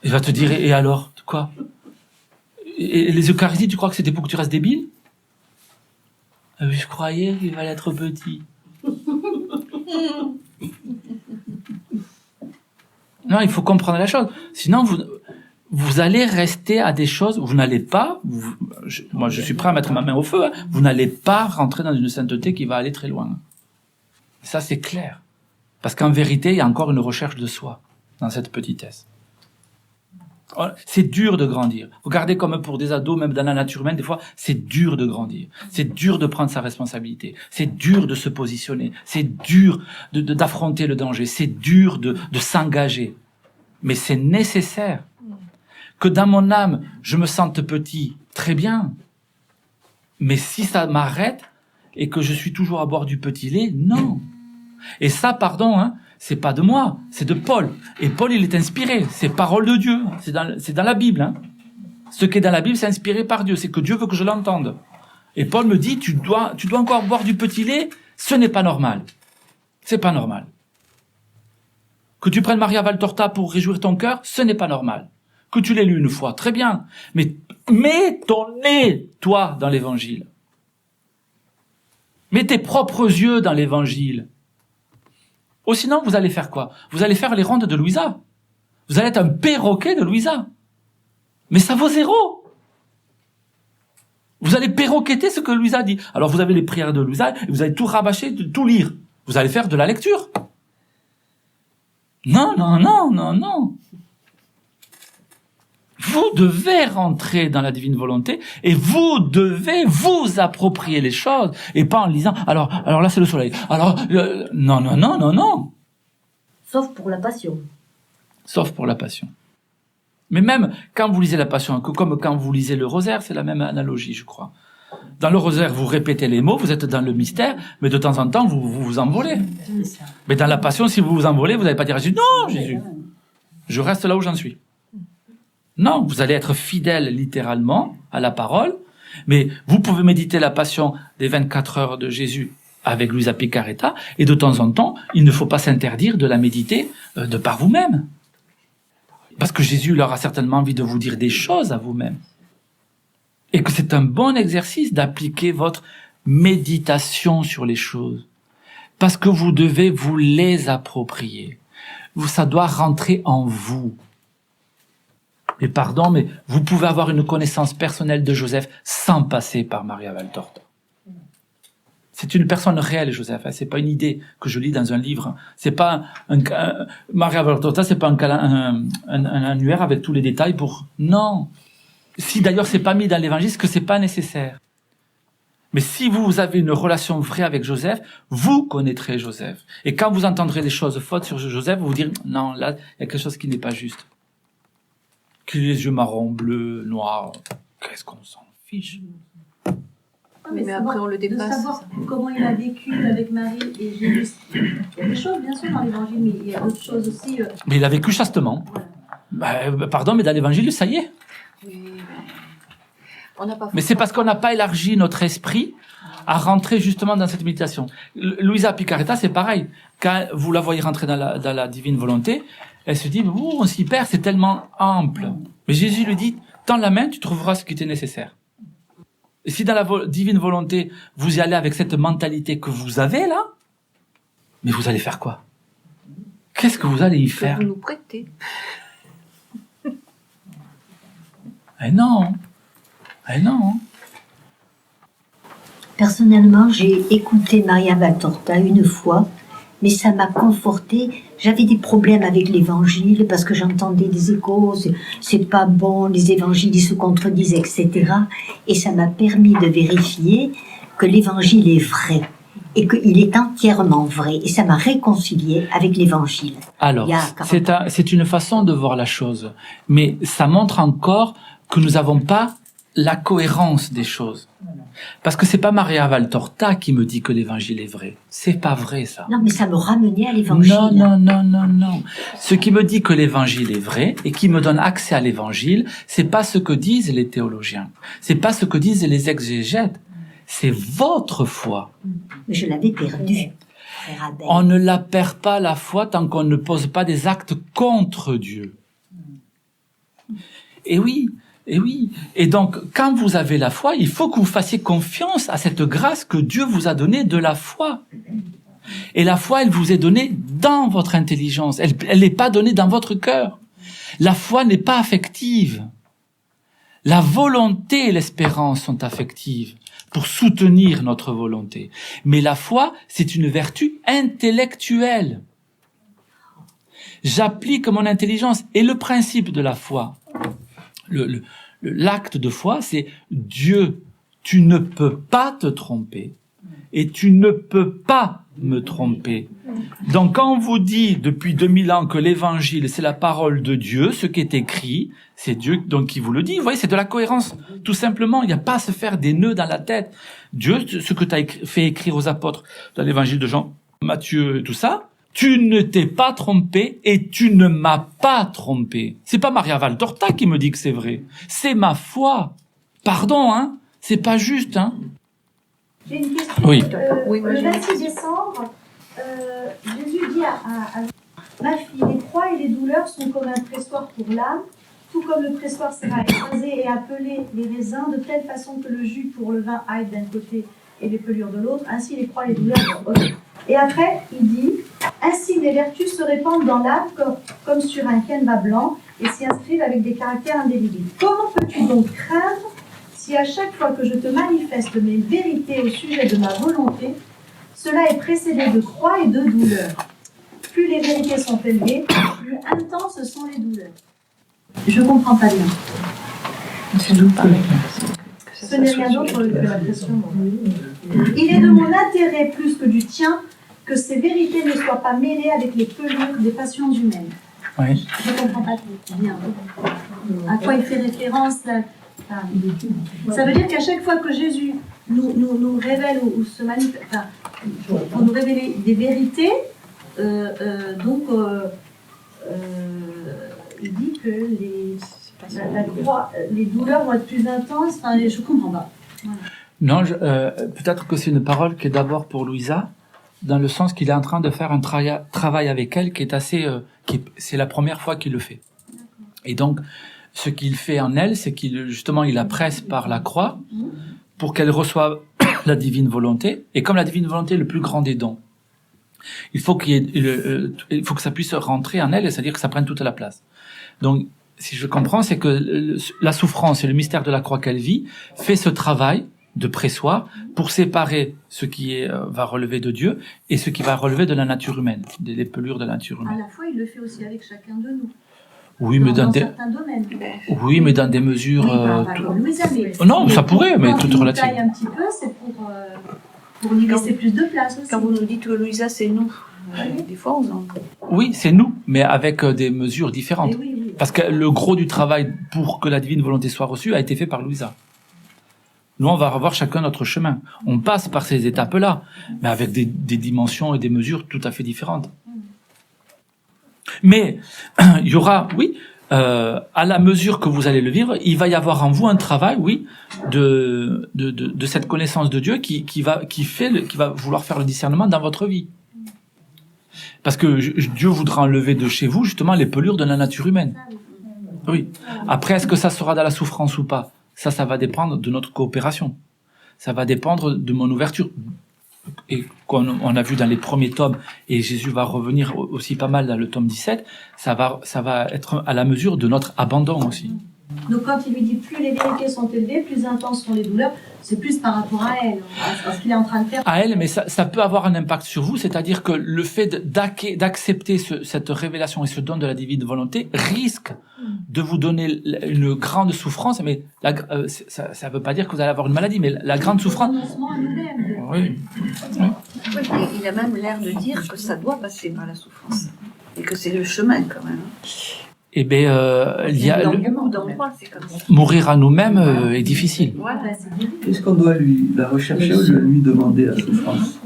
Il va te dire, et alors? Quoi? Et les Eucharisties, tu crois que c'était pour que tu restes débile? Je croyais qu'il fallait être petit. Non, il faut comprendre la chose. Sinon, vous allez rester à des choses, vous n'allez pas, moi je suis prêt à mettre ma main au feu, hein, vous n'allez pas rentrer dans une sainteté qui va aller très loin. Ça c'est clair. Parce qu'en vérité, il y a encore une recherche de soi dans cette petitesse. C'est dur de grandir. Regardez comme pour des ados, même dans la nature humaine, des fois, c'est dur de grandir. C'est dur de prendre sa responsabilité. C'est dur de se positionner. C'est dur d'affronter le danger. C'est dur de s'engager. Mais c'est nécessaire. Que dans mon âme, je me sente petit, très bien. Mais si ça m'arrête et que je suis toujours à boire du petit lait, non. Et ça, pardon, hein, c'est pas de moi, c'est de Paul. Et Paul, il est inspiré, c'est parole de Dieu, c'est dans la Bible. Hein. Ce qui est dans la Bible, c'est inspiré par Dieu, c'est que Dieu veut que je l'entende. Et Paul me dit, tu dois encore boire du petit lait, ce n'est pas normal. C'est pas normal. Que tu prennes Maria Valtorta pour réjouir ton cœur, ce n'est pas normal. Que tu l'aies lu une fois, très bien. Mais mets ton nez, toi, dans l'évangile. Mets tes propres yeux dans l'évangile. Ou sinon, vous allez faire quoi? Vous allez faire les rondes de Louisa. Vous allez être un perroquet de Louisa. Mais ça vaut zéro. Vous allez perroqueter ce que Louisa dit. Alors vous avez les prières de Louisa, et vous allez tout rabâcher, tout lire. Vous allez faire de la lecture. Non, non, non, non, non. Vous devez rentrer dans la divine volonté et vous devez vous approprier les choses et pas en lisant. Alors là c'est le soleil. Non, non, non, non, non. Sauf pour la passion. Sauf pour la passion. Mais même quand vous lisez la passion, comme quand vous lisez le rosaire, c'est la même analogie, je crois. Dans le rosaire, vous répétez les mots, vous êtes dans le mystère, mais de temps en temps, vous vous envolez. Mais dans la passion, si vous vous envolez, vous n'allez pas dire à Jésus, non, Jésus, je reste là où j'en suis. Non, vous allez être fidèle littéralement à la parole, mais vous pouvez méditer la passion des 24 heures de Jésus avec Luisa Picaretta, et de temps en temps, il ne faut pas s'interdire de la méditer de par vous-même. Parce que Jésus leur a certainement envie de vous dire des choses à vous-même. Et que c'est un bon exercice d'appliquer votre méditation sur les choses. Parce que vous devez vous les approprier. Ça doit rentrer en vous. Et pardon, mais vous pouvez avoir une connaissance personnelle de Joseph sans passer par Maria Valtorta. C'est une personne réelle, Joseph. C'est pas une idée que je lis dans un livre. C'est pas Maria Valtorta, c'est pas un annuaire avec tous les détails pour... Non. Si d'ailleurs c'est pas mis dans l'évangile, c'est que c'est pas nécessaire. Mais si vous avez une relation vraie avec Joseph, vous connaîtrez Joseph. Et quand vous entendrez des choses fautes sur Joseph, vous vous direz, non, là, il y a quelque chose qui n'est pas juste. Qu'il ait les yeux marrons, bleus, noirs, qu'est-ce qu'on s'en fiche? Mais après, on le dépasse. De savoir comment il a vécu avec Marie et Jésus. Il y a des choses, bien sûr, dans l'évangile, mais il y a d'autres choses aussi. Mais il a vécu chastement. Pardon, mais dans l'évangile, ça y est. Oui, on n'a pas. Mais c'est parce qu'on n'a pas élargi notre esprit à rentrer justement dans cette méditation. Luisa Picaretta, c'est pareil. Quand vous la voyez rentrer dans la divine volonté, Elle se dit, oh, on s'y perd, c'est tellement ample. Mais Jésus lui dit, tends la main, tu trouveras ce qui t'est nécessaire. Et si dans la divine volonté, vous y allez avec cette mentalité que vous avez là, mais vous allez faire quoi? Qu'est-ce que vous allez y faire? Vous nous prêtez. Eh non. Eh non. Personnellement, j'ai écouté Maria Valtorta une fois, mais ça m'a confortée. J'avais des problèmes avec l'évangile parce que j'entendais des échos, c'est pas bon, les évangiles ils se contredisent, etc. Et ça m'a permis de vérifier que l'évangile est vrai et qu'il est entièrement vrai. Et ça m'a réconcilié avec l'évangile. Alors, c'est une façon de voir la chose, mais ça montre encore que nous n'avons pas la cohérence des choses. Parce que c'est pas Maria Valtorta qui me dit que l'évangile est vrai. C'est pas vrai, ça. Non, mais ça me ramenait à l'évangile. Non. Ce qui me dit que l'évangile est vrai et qui me donne accès à l'évangile, c'est pas ce que disent les théologiens. C'est pas ce que disent les exégètes. C'est votre foi. Mais je l'avais perdue, frère Abel. On ne la perd pas, la foi, tant qu'on ne pose pas des actes contre Dieu. Et oui. Et donc, quand vous avez la foi, il faut que vous fassiez confiance à cette grâce que Dieu vous a donnée de la foi. Et la foi, elle vous est donnée dans votre intelligence. Elle n'est pas donnée dans votre cœur. La foi n'est pas affective. La volonté et l'espérance sont affectives pour soutenir notre volonté. Mais la foi, c'est une vertu intellectuelle. J'applique mon intelligence. Et le principe de la foi, l'acte de foi, c'est Dieu, tu ne peux pas te tromper et tu ne peux pas me tromper. Donc quand on vous dit depuis 2000 ans que l'évangile c'est la parole de Dieu, ce qui est écrit, c'est Dieu donc qui vous le dit. Vous voyez, c'est de la cohérence. Tout simplement, il n'y a pas à se faire des nœuds dans la tête. Dieu, ce que tu as fait écrire aux apôtres dans l'évangile de Jean, Matthieu et tout ça, tu ne t'es pas trompé et tu ne m'as pas trompé. C'est pas Maria Valtorta qui me dit que c'est vrai. C'est ma foi. Pardon, hein. C'est pas juste, hein. J'ai une question. Oui. Le 26 décembre, Jésus dit à ma fille, les croix et les douleurs sont comme un pressoir pour l'âme, tout comme le pressoir sera écrasé et appelé les raisins de telle façon que le jus pour le vin aille d'un côté et les pelures de l'autre, ainsi les croix et les douleurs de l'autre. Et après, il dit, ainsi les vertus se répandent dans l'âme comme sur un canevas blanc et s'y inscrivent avec des caractères indélébiles. Comment peux-tu donc craindre si à chaque fois que je te manifeste mes vérités au sujet de ma volonté, cela est précédé de croix et de douleurs? Plus les vérités sont élevées, plus intenses sont les douleurs. Je ne comprends pas bien. Ce n'est rien d'autre que la pression. Il est de mon intérêt plus que du tien que ces vérités ne soient pas mêlées avec les pelures des passions humaines. Oui. Je ne comprends pas bien. À quoi il fait référence là? Ça veut dire qu'à chaque fois que Jésus nous révèle ou se manifeste, pour nous révéler des vérités, il dit que les douleurs vont être plus intenses. Enfin, je ne comprends pas. Voilà. Non, peut-être que c'est une parole qui est d'abord pour Louisa, dans le sens qu'il est en train de faire un travail avec elle qui est assez... c'est la première fois qu'il le fait. Et donc, ce qu'il fait en elle, c'est il la presse par la croix pour qu'elle reçoive la divine volonté. Et comme la divine volonté est le plus grand des dons, il faut il faut que ça puisse rentrer en elle, c'est-à-dire que ça prenne toute la place. Donc, si je comprends, c'est que la souffrance et le mystère de la croix qu'elle vit fait ce travail de pressoir pour séparer ce qui va relever de Dieu et ce qui va relever de la nature humaine, des pelures de la nature humaine. À la fois, il le fait aussi avec chacun de nous. Oui, mais dans certains domaines. Oui, mais dans des mesures. Louisa, non, ça pourrait, mais tout relatif. Quand un petit peu, c'est pour lui laisser plus de place aussi. Quand vous nous dites que Louisa, c'est nous, des fois on en... Oui, c'est nous, mais avec des mesures différentes. Oui. Parce que le gros du travail pour que la divine volonté soit reçue a été fait par Louisa. Nous, on va revoir chacun notre chemin. On passe par ces étapes-là, mais avec des dimensions et des mesures tout à fait différentes. Mais il y aura, à la mesure que vous allez le vivre, il va y avoir en vous un travail, de cette connaissance de Dieu qui va vouloir faire le discernement dans votre vie. Parce que Dieu voudra enlever de chez vous justement les pelures de la nature humaine. Oui. Après, est-ce que ça sera dans la souffrance ou pas? Ça va dépendre de notre coopération. Ça va dépendre de mon ouverture. Et comme on a vu dans les premiers tomes, et Jésus va revenir aussi pas mal dans le tome 17, ça va être à la mesure de notre abandon aussi. Donc quand il lui dit plus les vérités sont élevées, plus intenses sont les douleurs, c'est plus par rapport à elle, à ce qu'il est en train de faire. À elle, mais ça peut avoir un impact sur vous, c'est-à-dire que le fait d'accepter cette révélation et ce don de la divine volonté risque de vous donner une grande souffrance, mais ça veut pas dire que vous allez avoir une maladie, mais la grande souffrance... Renoncement à nous-mêmes. Oui. Oui, il a même l'air de dire que ça doit passer par la souffrance. Et que c'est le chemin, quand même. Eh bien, il y a Beaucoup d'endroits, c'est comme ça. mourir à nous-mêmes est difficile. Voilà, Est-ce qu'on doit la rechercher ou lui demander la souffrance?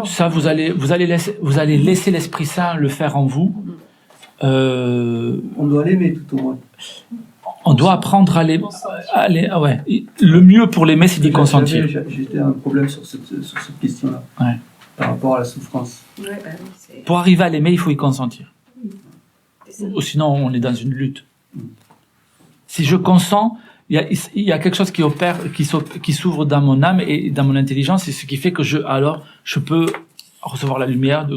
Ça, vous allez laisser l'Esprit Saint le faire en vous. On doit l'aimer tout au moins. On doit apprendre à l'aimer. Ouais. Le mieux pour l'aimer, c'est d'y consentir. J'étais un problème sur cette question-là, Ouais. par rapport à la souffrance. Pour arriver à l'aimer, il faut y consentir. Ou sinon, on est dans une lutte. Si je consens, il y a quelque chose qui opère, qui s'ouvre dans mon âme et dans mon intelligence, et ce qui fait que je peux recevoir la lumière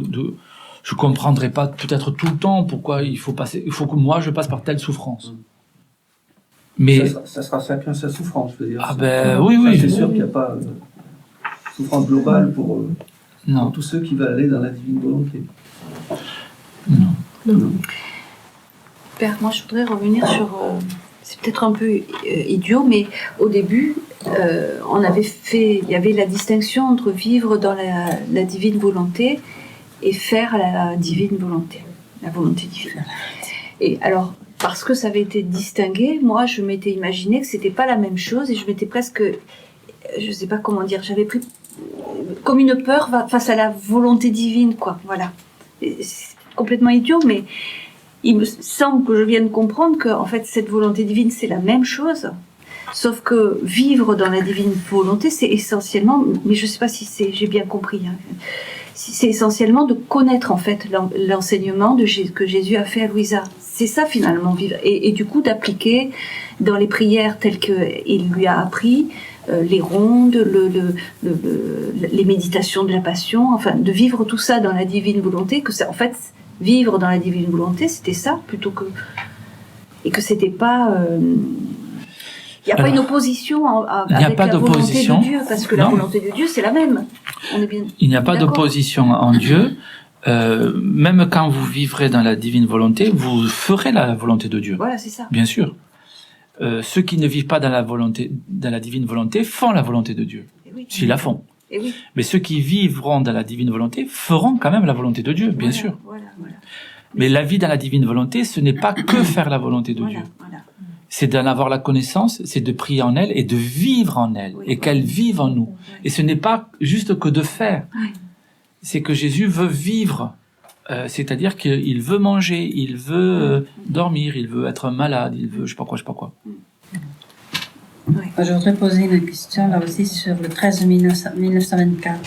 je comprendrai pas peut-être tout le temps pourquoi il faut que moi je passe par telle souffrance. Mais ça sera chacun sa souffrance, je veux dire. Ah ben oui. C'est sûr qu'il n'y a pas de souffrance globale pour tous ceux qui veulent aller dans la divine volonté. Non. Père, moi je voudrais revenir sur... c'est peut-être un peu idiot, mais au début, il y avait la distinction entre vivre dans la divine volonté et faire la divine volonté, la volonté divine. Et alors, parce que ça avait été distingué, moi je m'étais imaginé que c'était pas la même chose et je m'étais presque, je sais pas comment dire, j'avais pris comme une peur face à la volonté divine, quoi. Voilà. C'est complètement idiot, mais il me semble que je viens de comprendre que en fait cette volonté divine c'est la même chose, sauf que vivre dans la divine volonté c'est essentiellement, mais je sais pas si j'ai bien compris, hein, c'est essentiellement de connaître en fait l'enseignement que Jésus a fait à Louisa. C'est ça finalement vivre, et du coup d'appliquer dans les prières telles qu'il lui a appris, les rondes, les méditations de la Passion, enfin de vivre tout ça dans la divine volonté, que ça en fait vivre dans la divine volonté, c'était ça, plutôt que... Et que c'était pas... Il n'y a pas une opposition avec la volonté de Dieu, parce que la volonté de Dieu, c'est la même. On est bien... Il n'y a pas d'opposition en Dieu. Même quand vous vivrez dans la divine volonté, vous ferez la volonté de Dieu. Voilà, c'est ça. Bien sûr. Ceux qui ne vivent pas dans la divine volonté font la volonté de Dieu. Oui. S'ils la font. Oui. Mais ceux qui vivront dans la divine volonté feront quand même la volonté de Dieu, bien sûr. Voilà. Mais la vie dans la divine volonté, ce n'est pas que faire la volonté de Dieu. Voilà. C'est d'en avoir la connaissance, c'est de prier en elle et de vivre en elle, et qu'elle vive en nous. Et ce n'est pas juste que de faire. C'est que Jésus veut vivre. C'est-à-dire qu'il veut manger, il veut dormir, il veut être malade, il veut je sais pas quoi. Je voudrais poser une question là aussi sur le 13 1924,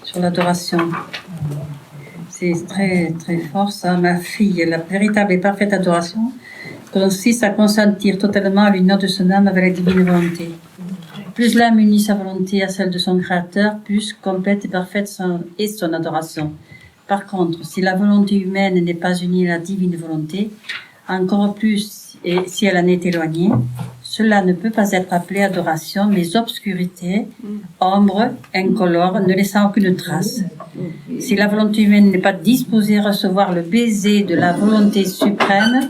sur l'adoration. C'est très très fort ça. Ma fille, la véritable et parfaite adoration consiste à consentir totalement à l'union de son âme avec la divine volonté. Plus l'âme unit sa volonté à celle de son Créateur, plus complète et parfaite est son adoration. Par contre, si la volonté humaine n'est pas unie à la divine volonté, encore plus et si elle en est éloignée, cela ne peut pas être appelé adoration, mais obscurité, ombre, incolore, ne laissant aucune trace. Si la volonté humaine n'est pas disposée à recevoir le baiser de la volonté suprême,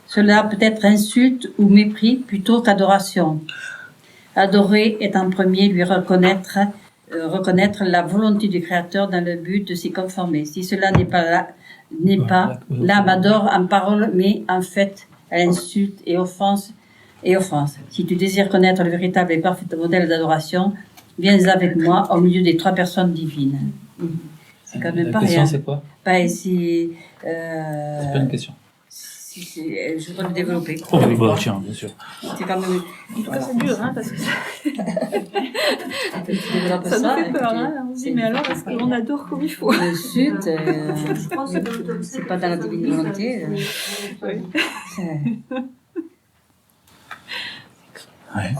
cela peut être insulte ou mépris plutôt qu'adoration. Adorer est en premier lui reconnaître la volonté du Créateur dans le but de s'y conformer. Si cela n'est pas l'âme adore en parole, mais en fait, elle insulte et offense. Si tu désires connaître le véritable et parfait modèle d'adoration, viens avec moi au milieu des 3 personnes divines. C'est quand même pas rien. La question, c'est quoi? C'est pas une question. je voudrais le développer. Oh, oui, bah, tiens, bien sûr. C'est quand même... En tout cas, c'est dur, hein, parce que ça Tu développes nous fait peur. et puis Hein. On se dit, mais alors, est-ce qu'on adore comme il faut? Le sud, Je pense que dans le tome c'est pas dans la divine volonté. Oui. Ouais.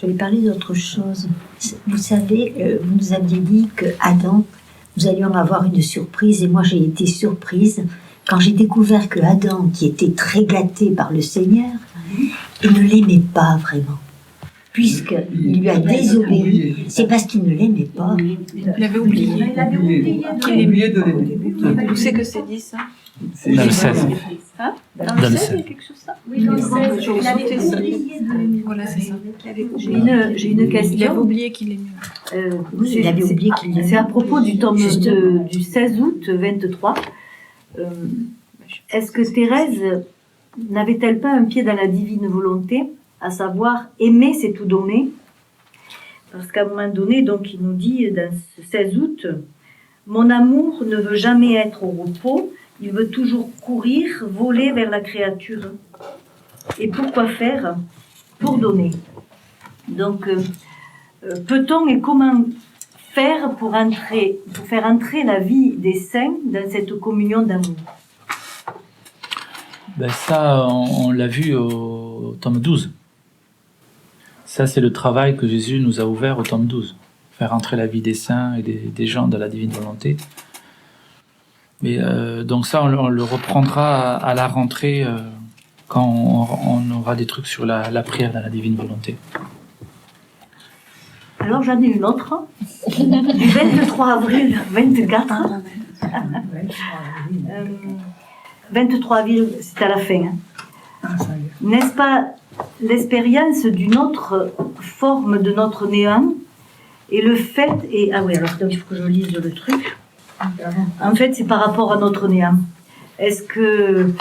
Je vais parler d'autre chose. Vous savez, vous nous aviez dit que Adam, nous allions avoir une surprise, et moi j'ai été surprise quand j'ai découvert que Adam, qui était très gâté par le Seigneur, il ne l'aimait pas vraiment. Puisqu'il lui a désobéi, c'est parce qu'il ne l'aimait pas. Il avait oublié. Il avait oublié de l'aimer. Où c'est que c'est dit, ça? Dans le 16. Hein? Dans le 16. Il y a quelque chose ça? Oui, dans le 16, il avait sauté ça. oublié de l'aimer. Voilà, c'est ça. J'ai une question. Il avait oublié qu'il aimait. Oui, il avait oublié qu'il l'aimait. C'est à propos du tome Justement. du 16 août 23. Est-ce que Thérèse n'avait-elle pas un pied dans la divine volonté, à savoir aimer c'est tout donner? Parce qu'à un moment donné, donc, il nous dit dans ce 16 août, mon amour ne veut jamais être au repos, il veut toujours courir, voler vers la créature. Et pourquoi faire? Pour donner. Donc, peut-on et comment faire pour faire entrer la vie des saints dans cette communion d'amour? Ben ça, on l'a vu au tome 12. Ça, c'est le travail que Jésus nous a ouvert au tome 12. Faire entrer la vie des saints et des gens dans la divine volonté. Mais donc ça, on le reprendra à la rentrée quand on aura des trucs sur la prière dans la divine volonté. Alors j'en ai une autre, du 23 avril 24. 23 avril, c'est à la fin. N'est-ce pas l'expérience d'une autre forme de notre néant et le fait... Ah oui, alors donc, il faut que je lise le truc. En fait, c'est par rapport à notre néant. Est-ce qu'il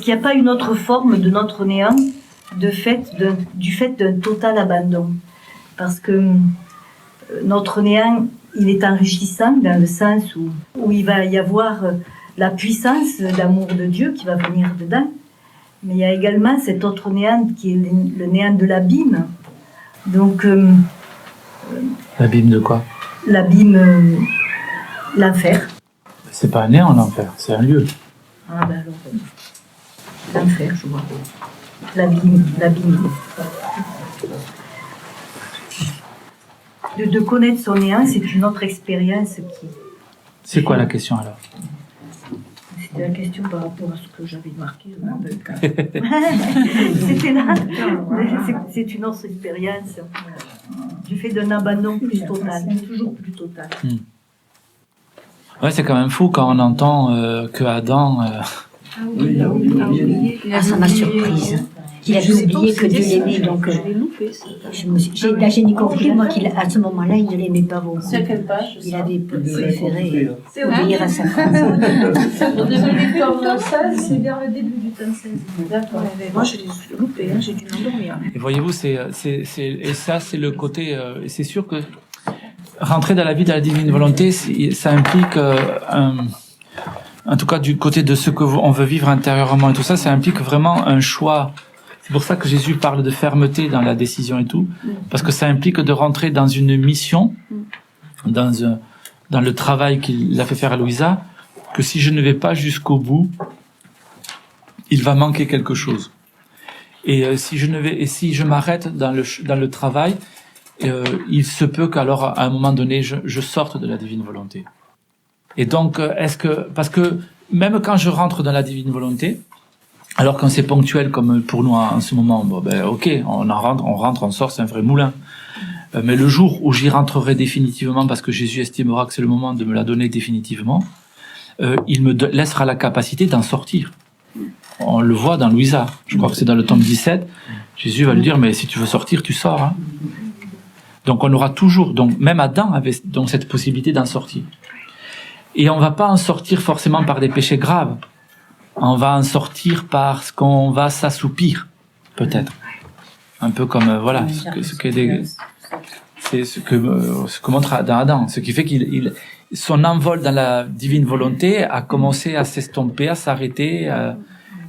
n'y a pas une autre forme de notre néant du fait d'un total abandon? Parce que notre néant, il est enrichissant dans le sens où il va y avoir la puissance d'amour de Dieu qui va venir dedans. Mais il y a également cet autre néant qui est le néant de l'abîme. Donc, L'abîme de quoi? l'abîme, l'enfer. C'est pas un néant, l'enfer, c'est un lieu. Ah ben alors, l'enfer, je vois. L'abîme. De connaître son néant, c'est une autre expérience qui... C'est quoi la question alors? C'était la question par rapport à ce que j'avais marqué. C'était là. C'est une autre expérience. Du fait d'un abandon plus total, toujours plus total. Ouais, c'est quand même fou quand on entend que Adam... Ah, ça m'a surprise. Il avait oublié que Dieu l'aimait, donc j'ai ni compris, moi, qu'à ce moment-là, il ne l'aimait pas beaucoup. C'est quelle page? Il avait préféré obéir à sa femme. Au début du tome 16, c'est vers le début du tome 16. D'accord. Moi, je l'ai loupé, hein, j'ai dû m'endormir. Et voyez-vous, et ça, c'est le côté... et c'est sûr que rentrer dans la vie de la divine volonté, ça implique... en tout cas, du côté de ce on veut vivre intérieurement et tout ça, ça implique vraiment un choix. C'est pour ça que Jésus parle de fermeté dans la décision et tout, parce que ça implique de rentrer dans une mission, dans le travail qu'il a fait faire à Louisa, que si je ne vais pas jusqu'au bout, il va manquer quelque chose. Et si je m'arrête dans le travail, il se peut qu'alors à un moment donné je sorte de la divine volonté. Et donc parce que même quand je rentre dans la divine volonté, alors quand c'est ponctuel comme pour nous en ce moment, bon ben ok, on rentre, on sort, c'est un vrai moulin. Mais le jour où j'y rentrerai définitivement, parce que Jésus estimera que c'est le moment de me la donner définitivement, il me laissera la capacité d'en sortir. On le voit dans Louisa, je crois que c'est dans le tome 17, Jésus va lui dire, mais si tu veux sortir, tu sors. Hein. Donc on aura toujours, donc même Adam avait donc cette possibilité d'en sortir. Et on va pas en sortir forcément par des péchés graves. On va en sortir parce qu'on va s'assoupir, peut-être. Un peu comme, voilà, c'est ce que montre Adam. Ce qui fait qu'il son envol dans la divine volonté a commencé à s'estomper, à s'arrêter.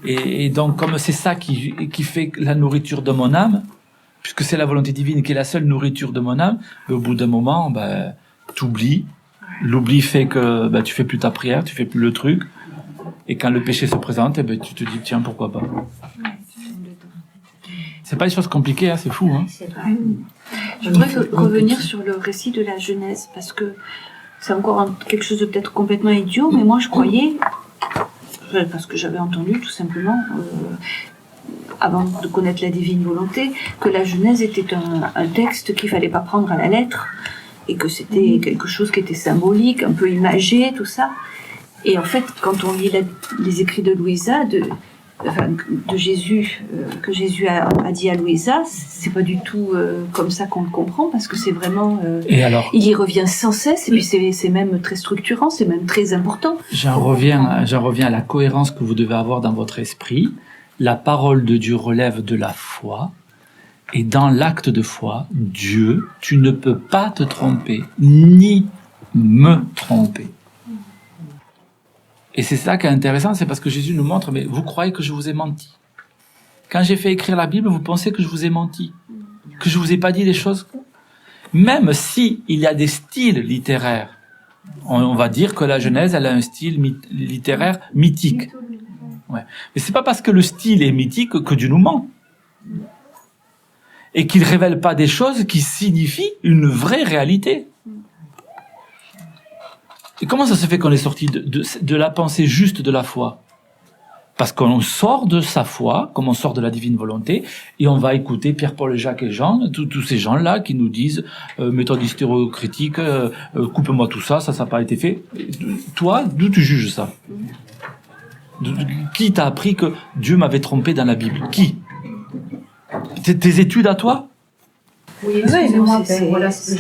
Et donc, comme c'est ça qui fait la nourriture de mon âme, puisque c'est la volonté divine qui est la seule nourriture de mon âme, au bout d'un moment, t'oublies. L'oubli fait que tu fais plus ta prière, tu fais plus le truc. Et quand le péché se présente, tu te dis, tiens, pourquoi pas. C'est pas des choses compliquées, c'est fou. Je voudrais revenir sur le récit de la Genèse, parce que c'est encore quelque chose de peut-être complètement idiot, mais moi je croyais, parce que j'avais entendu tout simplement, avant de connaître la divine volonté, que la Genèse était un texte qu'il fallait pas prendre à la lettre, et que c'était quelque chose qui était symbolique, un peu imagé, tout ça. Et en fait, quand on lit les écrits de Louisa, de Jésus, que Jésus a dit à Louisa, c'est pas du tout comme ça qu'on le comprend, parce que c'est vraiment... Et alors, il y revient sans cesse, et puis c'est même très structurant, c'est même très important. J'en reviens à la cohérence que vous devez avoir dans votre esprit. La parole de Dieu relève de la foi, et dans l'acte de foi, Dieu, tu ne peux pas te tromper, ni me tromper. Et c'est ça qui est intéressant, c'est parce que Jésus nous montre, mais vous croyez que je vous ai menti. Quand j'ai fait écrire la Bible, vous pensez que je vous ai menti, que je vous ai pas dit les choses. Même si il y a des styles littéraires, on va dire que la Genèse, elle a un style littéraire mythique. Ouais. Mais c'est pas parce que le style est mythique que Dieu nous ment. Et qu'il révèle pas des choses qui signifient une vraie réalité. Et comment ça se fait qu'on est sorti de la pensée juste de la foi? Parce qu'on sort de sa foi, comme on sort de la divine volonté, et on va écouter Pierre, Paul, Jacques et Jean, tous ces gens-là qui nous disent méthode hystérocritique, coupe-moi tout ça, ça n'a pas été fait. Toi, d'où tu juges ça? Qui t'a appris que Dieu m'avait trompé dans la Bible? Qui? Tes études à toi? Oui, excusez-moi, voilà, c'est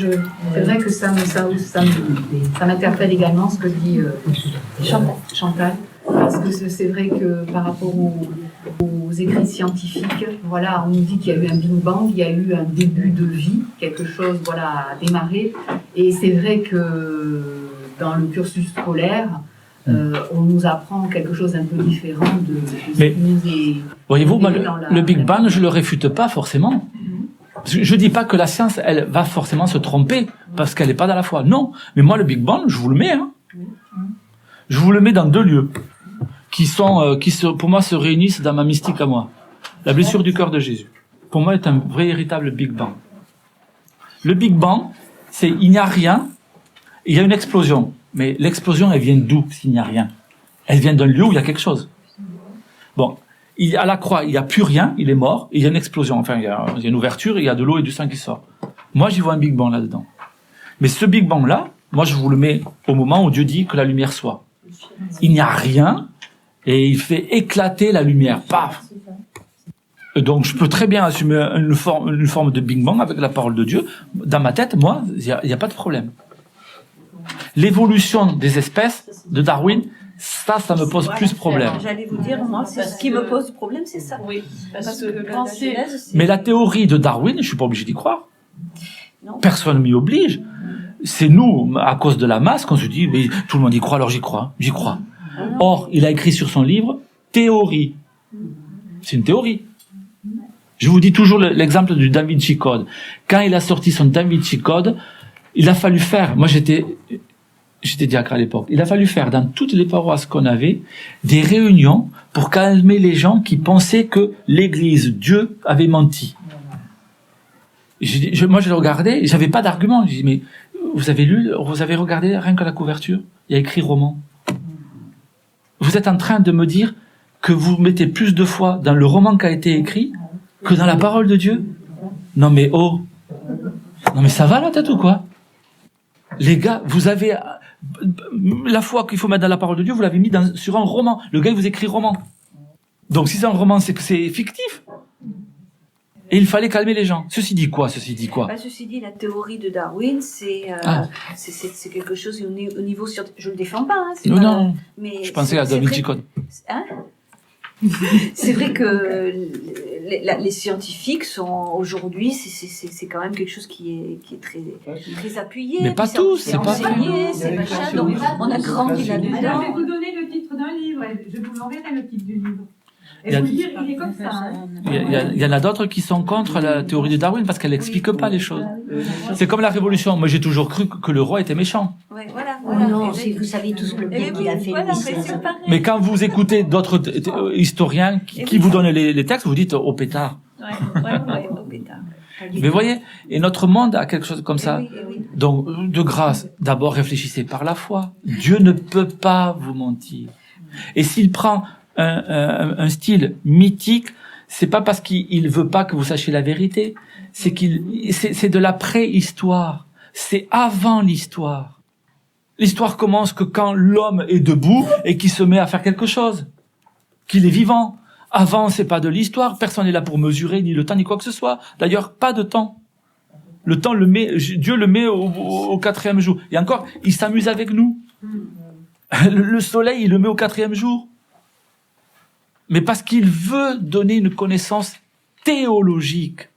vrai que ça m'interpelle également ce que dit Chantal, parce que c'est vrai que par rapport aux écrits scientifiques, voilà, on nous dit qu'il y a eu un Big Bang, il y a eu un début de vie, quelque chose, voilà, a démarré, et c'est vrai que dans le cursus scolaire, on nous apprend quelque chose un peu différent de ce qui nous est... Voyez-vous, le Big Bang, je le réfute pas forcément. Je dis pas que la science, elle va forcément se tromper parce qu'elle n'est pas dans la foi. Non, mais moi le Big Bang, je vous le mets. Je vous le mets dans deux lieux qui pour moi se réunissent dans ma mystique à moi. La blessure du cœur de Jésus, pour moi, est un vrai véritable Big Bang. Le Big Bang, c'est il n'y a rien, il y a une explosion. Mais l'explosion, elle vient d'où s'il n'y a rien? Elle vient d'un lieu où il y a quelque chose. Bon. À la croix, il n'y a plus rien, il est mort, et il y a une explosion. Enfin, il y a une ouverture, et il y a de l'eau et du sang qui sort. Moi, j'y vois un Big Bang là-dedans. Mais ce Big Bang-là, moi, je vous le mets au moment où Dieu dit que la lumière soit. Il n'y a rien, et il fait éclater la lumière. Paf! Donc, je peux très bien assumer une forme de Big Bang avec la parole de Dieu. Dans ma tête, moi, il n'y a pas de problème. L'évolution des espèces de Darwin, ça me pose plus problème. J'allais vous dire, moi, ce qui me pose problème, c'est ça. Oui, parce que mais la théorie de Darwin, je suis pas obligé d'y croire. Non. Personne m'y oblige. C'est nous, à cause de la masse, qu'on se dit, mais tout le monde y croit, alors j'y crois. Or, il a écrit sur son livre, théorie. C'est une théorie. Je vous dis toujours l'exemple du Da Vinci Code. Quand il a sorti son Da Vinci Code, il a fallu faire, moi j'étais diacre à l'époque, il a fallu faire dans toutes les paroisses qu'on avait des réunions pour calmer les gens qui pensaient que l'Église, Dieu, avait menti. Moi je le regardais, j'avais pas d'argument. Je dis mais vous avez regardé rien que la couverture, il y a écrit roman. Vous êtes en train de me dire que vous mettez plus de foi dans le roman qui a été écrit que dans la parole de Dieu? Non mais ça va la tête ou quoi? Les gars, vous avez la foi qu'il faut mettre dans la parole de Dieu, vous l'avez mis sur un roman. Le gars, il vous écrit roman. Donc si c'est un roman, c'est que c'est fictif. Et il fallait calmer les gens. Ceci dit quoi? Ceci dit, la théorie de Darwin, c'est quelque chose au niveau sur. Je le défends pas. Non. Mais je pensais à Da Vinci Code. C'est vrai que les scientifiques sont aujourd'hui, c'est quand même quelque chose qui est très appuyé. Mais pas tous, c'est pas enseigné, c'est machin. Donc on a grandi là-dedans. Alors, je vais vous donner le titre d'un livre, je vous enverrai le titre du livre. Et vous dire, il est comme ça. Hein. Il y en a d'autres qui sont contre la théorie de Darwin parce qu'elle n'explique pas les choses. C'est comme la Révolution. Moi, j'ai toujours cru que le roi était méchant. Ouais, voilà. Non, vous savez tous le bien qu'il a fait. Mais quand vous écoutez d'autres historiens qui vous donnent les textes, vous dites au pétard. Ouais, au pétard. Mais voyez, et notre monde a quelque chose comme ça. Donc, de grâce, d'abord réfléchissez par la foi. Dieu ne peut pas vous mentir. Et s'il prend un style mythique, c'est pas parce qu'il veut pas que vous sachiez la vérité, c'est de la préhistoire. C'est avant l'histoire. L'histoire commence que quand l'homme est debout et qu'il se met à faire quelque chose, qu'il est vivant. Avant, c'est pas de l'histoire, personne n'est là pour mesurer ni le temps ni quoi que ce soit. D'ailleurs, pas de temps. Le temps Dieu le met au 4e jour. Et encore, il s'amuse avec nous. Le soleil, il le met au 4e jour. Mais parce qu'il veut donner une connaissance théologique.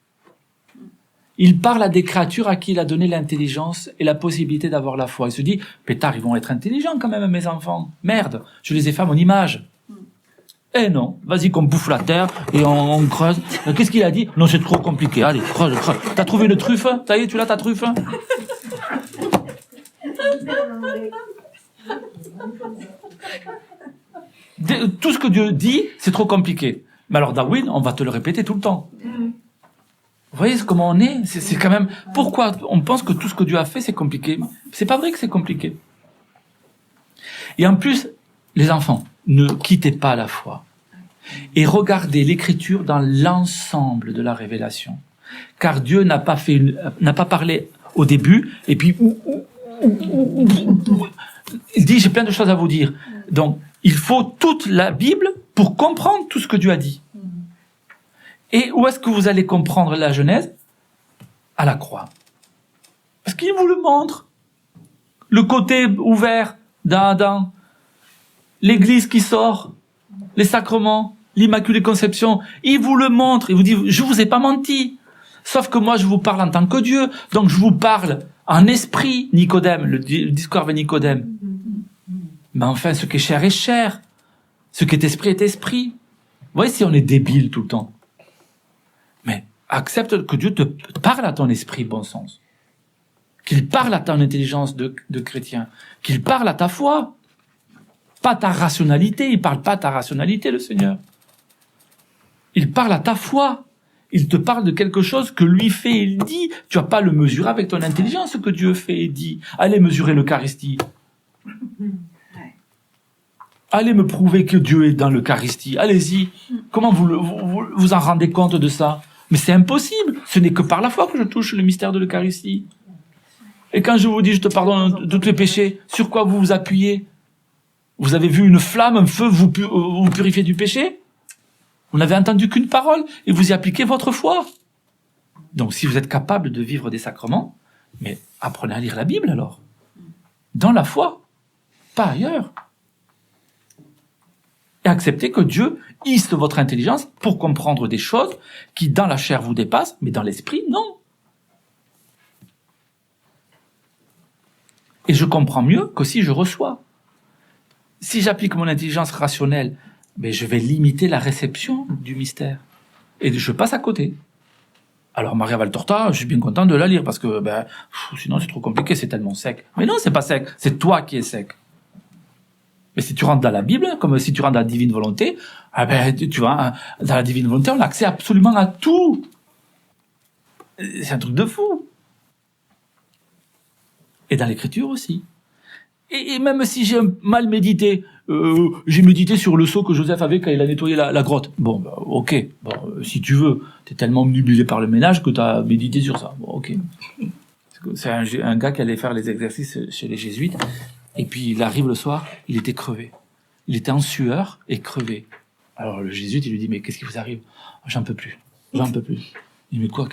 Il parle à des créatures à qui il a donné l'intelligence et la possibilité d'avoir la foi. Il se dit, pétard, ils vont être intelligents quand même, mes enfants. Merde, je les ai fait à mon image. Eh non, vas-y qu'on bouffe la terre et on creuse. Qu'est-ce qu'il a dit? Non, c'est trop compliqué. Allez, creuse. T'as trouvé une truffe? Ça y est, tu l'as ta truffe? Tout ce que Dieu dit, c'est trop compliqué. Mais alors Darwin, on va te le répéter tout le temps. Vous voyez comment on est? C'est quand même... Pourquoi on pense que tout ce que Dieu a fait, c'est compliqué? C'est pas vrai que c'est compliqué. Et en plus, les enfants, ne quittez pas la foi. Et regardez l'écriture dans l'ensemble de la révélation. Car Dieu n'a pas parlé au début, et puis... Il dit, j'ai plein de choses à vous dire. Donc, il faut toute la Bible pour comprendre tout ce que Dieu a dit. Et où est-ce que vous allez comprendre la Genèse? À la croix. Parce qu'il vous le montre. Le côté ouvert d'Adam, l'Église qui sort, les sacrements, l'Immaculée Conception, il vous le montre. Il vous dit, je vous ai pas menti. Sauf que moi, je vous parle en tant que Dieu. Donc, je vous parle en esprit, Nicodème, le discours avec Nicodème. Mais enfin, ce qui est chair est chair. Ce qui est esprit est esprit. Vous voyez si on est débile tout le temps. Mais accepte que Dieu te parle à ton esprit, bon sens. Qu'il parle à ton intelligence de chrétien. Qu'il parle à ta foi. Pas ta rationalité. Il parle pas à ta rationalité, le Seigneur. Il parle à ta foi. Il te parle de quelque chose que lui fait et il dit. Tu vas pas le mesurer avec ton intelligence, ce que Dieu fait et dit. Allez mesurer l'Eucharistie. Allez me prouver que Dieu est dans l'Eucharistie. Allez-y. Comment vous en rendez compte de ça? Mais c'est impossible. Ce n'est que par la foi que je touche le mystère de l'Eucharistie. Et quand je vous dis, je te pardonne de tous les péchés, sur quoi vous vous appuyez? Vous avez vu une flamme, un feu, vous purifiez du péché? Vous n'avez entendu qu'une parole et vous y appliquez votre foi. Donc si vous êtes capable de vivre des sacrements, mais apprenez à lire la Bible alors. Dans la foi, pas ailleurs. Et acceptez que Dieu hisse votre intelligence pour comprendre des choses qui dans la chair vous dépassent, mais dans l'esprit, non. Et je comprends mieux que si je reçois. Si j'applique mon intelligence rationnelle, mais je vais limiter la réception du mystère. Et je passe à côté. Alors Maria Valtorta, je suis bien content de la lire parce que sinon c'est trop compliqué, c'est tellement sec. Mais non, c'est pas sec, c'est toi qui es sec. Mais si tu rentres dans la Bible, comme si tu rentres dans la divine volonté, tu vois, dans la divine volonté, on a accès absolument à tout. C'est un truc de fou. Et dans l'écriture aussi. Et même si j'ai mal médité, j'ai médité sur le seau que Joseph avait quand il a nettoyé la grotte. Bon, ok. Bon, si tu veux, t'es tellement omnibulé par le ménage que t'as médité sur ça. Bon, ok. C'est un gars qui allait faire les exercices chez les jésuites. Et puis il arrive le soir, il était crevé. Il était en sueur et crevé. Alors le jésuite, il lui dit, mais qu'est-ce qui vous arrive? J'en peux plus. Il dit, mais quoi,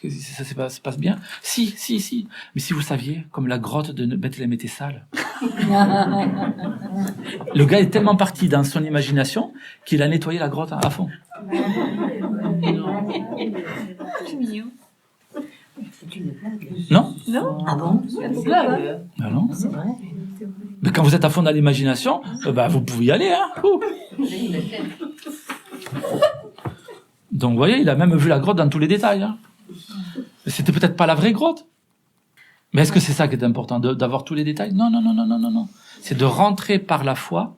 ça se passe bien? Si. Mais si vous saviez, comme la grotte de Bethléem était sale. Le gars est tellement parti dans son imagination qu'il a nettoyé la grotte à fond. C'est une blague. Non? Ah bon? C'est une blague. Ben non. C'est vrai. Mais quand vous êtes à fond dans l'imagination, vous pouvez y aller, hein. Ouh. Donc, vous voyez, il a même vu la grotte dans tous les détails, hein. C'était peut-être pas la vraie grotte. Mais est-ce que c'est ça qui est important, d'avoir tous les détails? Non, non, non, non, non, non, non. C'est de rentrer par la foi,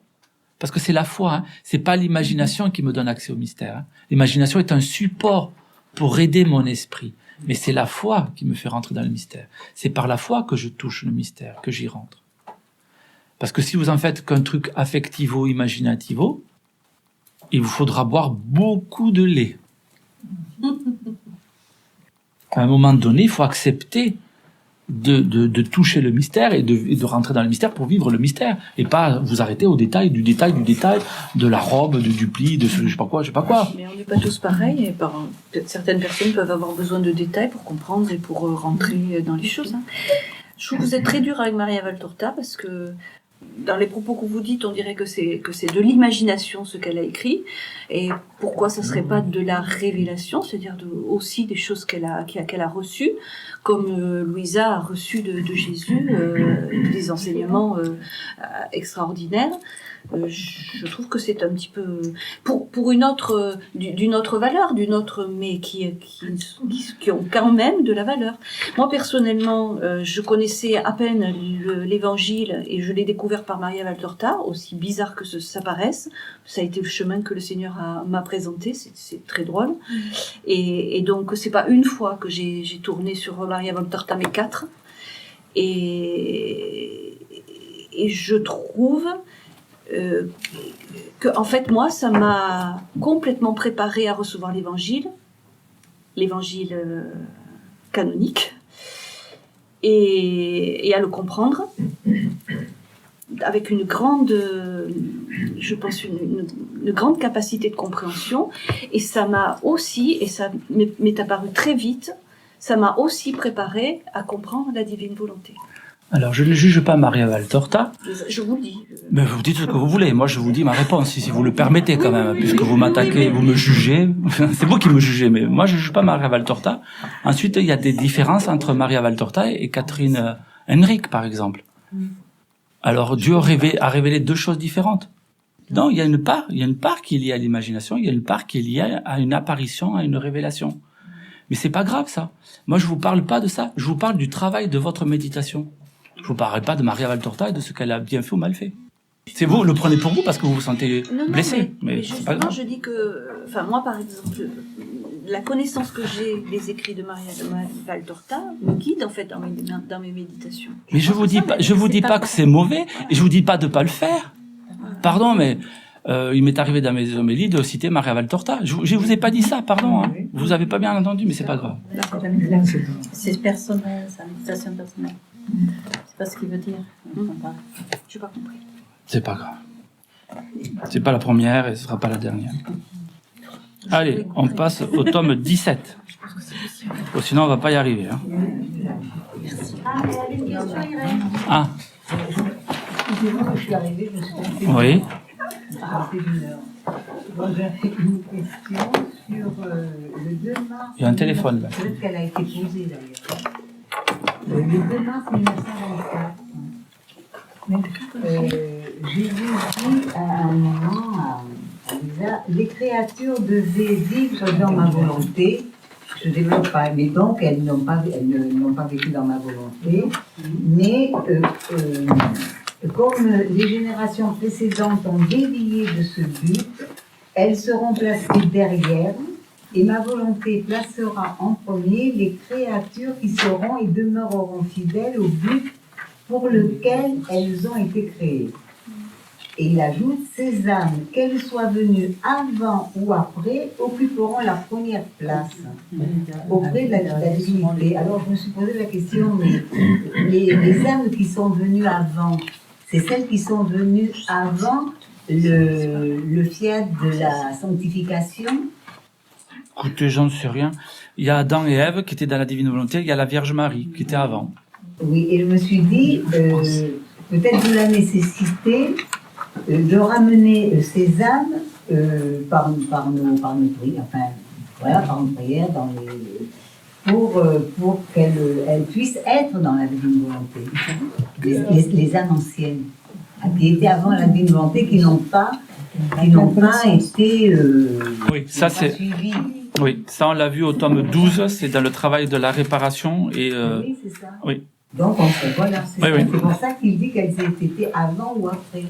parce que c'est la foi, hein. C'est pas l'imagination qui me donne accès au mystère, hein. L'imagination est un support pour aider mon esprit. Mais c'est la foi qui me fait rentrer dans le mystère. C'est par la foi que je touche le mystère, que j'y rentre. Parce que si vous en faites qu'un truc affectivo-imaginativo, il vous faudra boire beaucoup de lait. À un moment donné, il faut accepter de toucher le mystère et de rentrer dans le mystère pour vivre le mystère. Et pas vous arrêter au détail, de la robe, du pli, de ce je sais pas quoi. Mais on n'est pas tous pareils. Et certaines personnes peuvent avoir besoin de détails pour comprendre et pour rentrer dans les choses. Hein. Je trouve que vous êtes très dur avec Maria Valtorta parce que dans les propos que vous dites, on dirait que c'est de l'imagination ce qu'elle a écrit. Et pourquoi ça serait pas de la révélation, c'est-à-dire aussi des choses qu'elle a reçues, comme Louisa a reçu de Jésus des enseignements extraordinaires. Je trouve que c'est un petit peu pour une autre d'une autre valeur, mais qui ont quand même de la valeur. Moi personnellement, je connaissais à peine l'Évangile et je l'ai découvert par Maria Valtorta, aussi bizarre que ça paraisse. Ça a été le chemin que le Seigneur m'a présenté, c'est très drôle. Et donc c'est pas une fois que j'ai tourné sur Maria Valtorta, mais 4. Et je trouve que en fait moi ça m'a complètement préparée à recevoir l'évangile canonique et à le comprendre avec une grande une grande capacité de compréhension, et ça m'a aussi, et ça m'est apparu très vite, ça m'a aussi préparée à comprendre la divine volonté. Alors, je ne juge pas Maria Valtorta. Je vous le dis. Mais vous dites ce que vous voulez. Moi, je vous dis ma réponse, si vous le permettez quand même, puisque vous m'attaquez, vous me jugez. C'est vous qui me jugez, mais moi, je ne juge pas Maria Valtorta. Ensuite, il y a des différences entre Maria Valtorta et Catherine Henrique, par exemple. Alors, Dieu a révélé deux choses différentes. Non, il y a une part qui est liée à l'imagination, il y a une part qui est liée à une apparition, à une révélation. Mais c'est pas grave, ça. Moi, je vous parle pas de ça. Je vous parle du travail de votre méditation. Je vous parlerai pas de Maria Valtorta et de ce qu'elle a bien fait ou mal fait. C'est vous, le prenez pour vous parce que vous vous sentez blessé. Mais c'est pas grave. Je dis que, moi par exemple, la connaissance que j'ai des écrits de Maria Valtorta me guide en fait dans mes méditations. Mais je vous dis pas que c'est mauvais et je vous dis pas de pas le faire. Pardon, mais il m'est arrivé dans mes homélies de citer Maria Valtorta. Je vous ai pas dit ça, pardon. Hein. Vous avez pas bien entendu, mais c'est pas grave. C'est personnel, c'est une méditation personnelle. C'est pas ce qu'il veut dire. J'ai pas compris. C'est pas grave. C'est pas la première et ce sera pas la dernière. Allez, on passe au tome 17. Sinon, on va pas y arriver. Hein. Ah. Excusez-moi, je suis arrivée, je me suis trompée. Oui. Moi, j'ai une question sur le 2 mars. Il y a un téléphone là. Peut-être qu'elle a été posée d'ailleurs. Le 2 mars 1924. J'ai dit à un moment à Lisa, les créatures devaient vivre dans ma volonté. Je ne développe pas, mais donc elles n'ont pas vécu dans ma volonté. Mais comme les générations précédentes ont dévié de ce but, elles seront placées derrière, et ma volonté placera en premier les créatures qui seront et demeureront fidèles au but pour lequel elles ont été créées. Et il ajoute, ces âmes, qu'elles soient venues avant ou après, occuperont la première place auprès de la divinité. Alors je me suis posé la question, mais les âmes qui sont venues avant, c'est celles qui sont venues avant le fiat de la sanctification? Écoutez, j'en sais rien. Il y a Adam et Ève qui étaient dans la divine volonté, il y a la Vierge Marie qui était avant. Oui, et je me suis dit, peut-être de la nécessité de ramener ces âmes par nos prières, enfin, voilà, par nos prières, pour qu'elles puissent être dans la divine volonté. Les âmes anciennes, qui étaient avant la divine volonté, qui n'ont pas été oui, ça c'est suivies. Oui, ça on l'a vu au tome 12, c'est dans le travail de la réparation et oui, c'est ça. Oui. Donc voilà, c'est Oui, ça. oui. C'est pour ça qu'il dit qu'elles étaient avant ou après.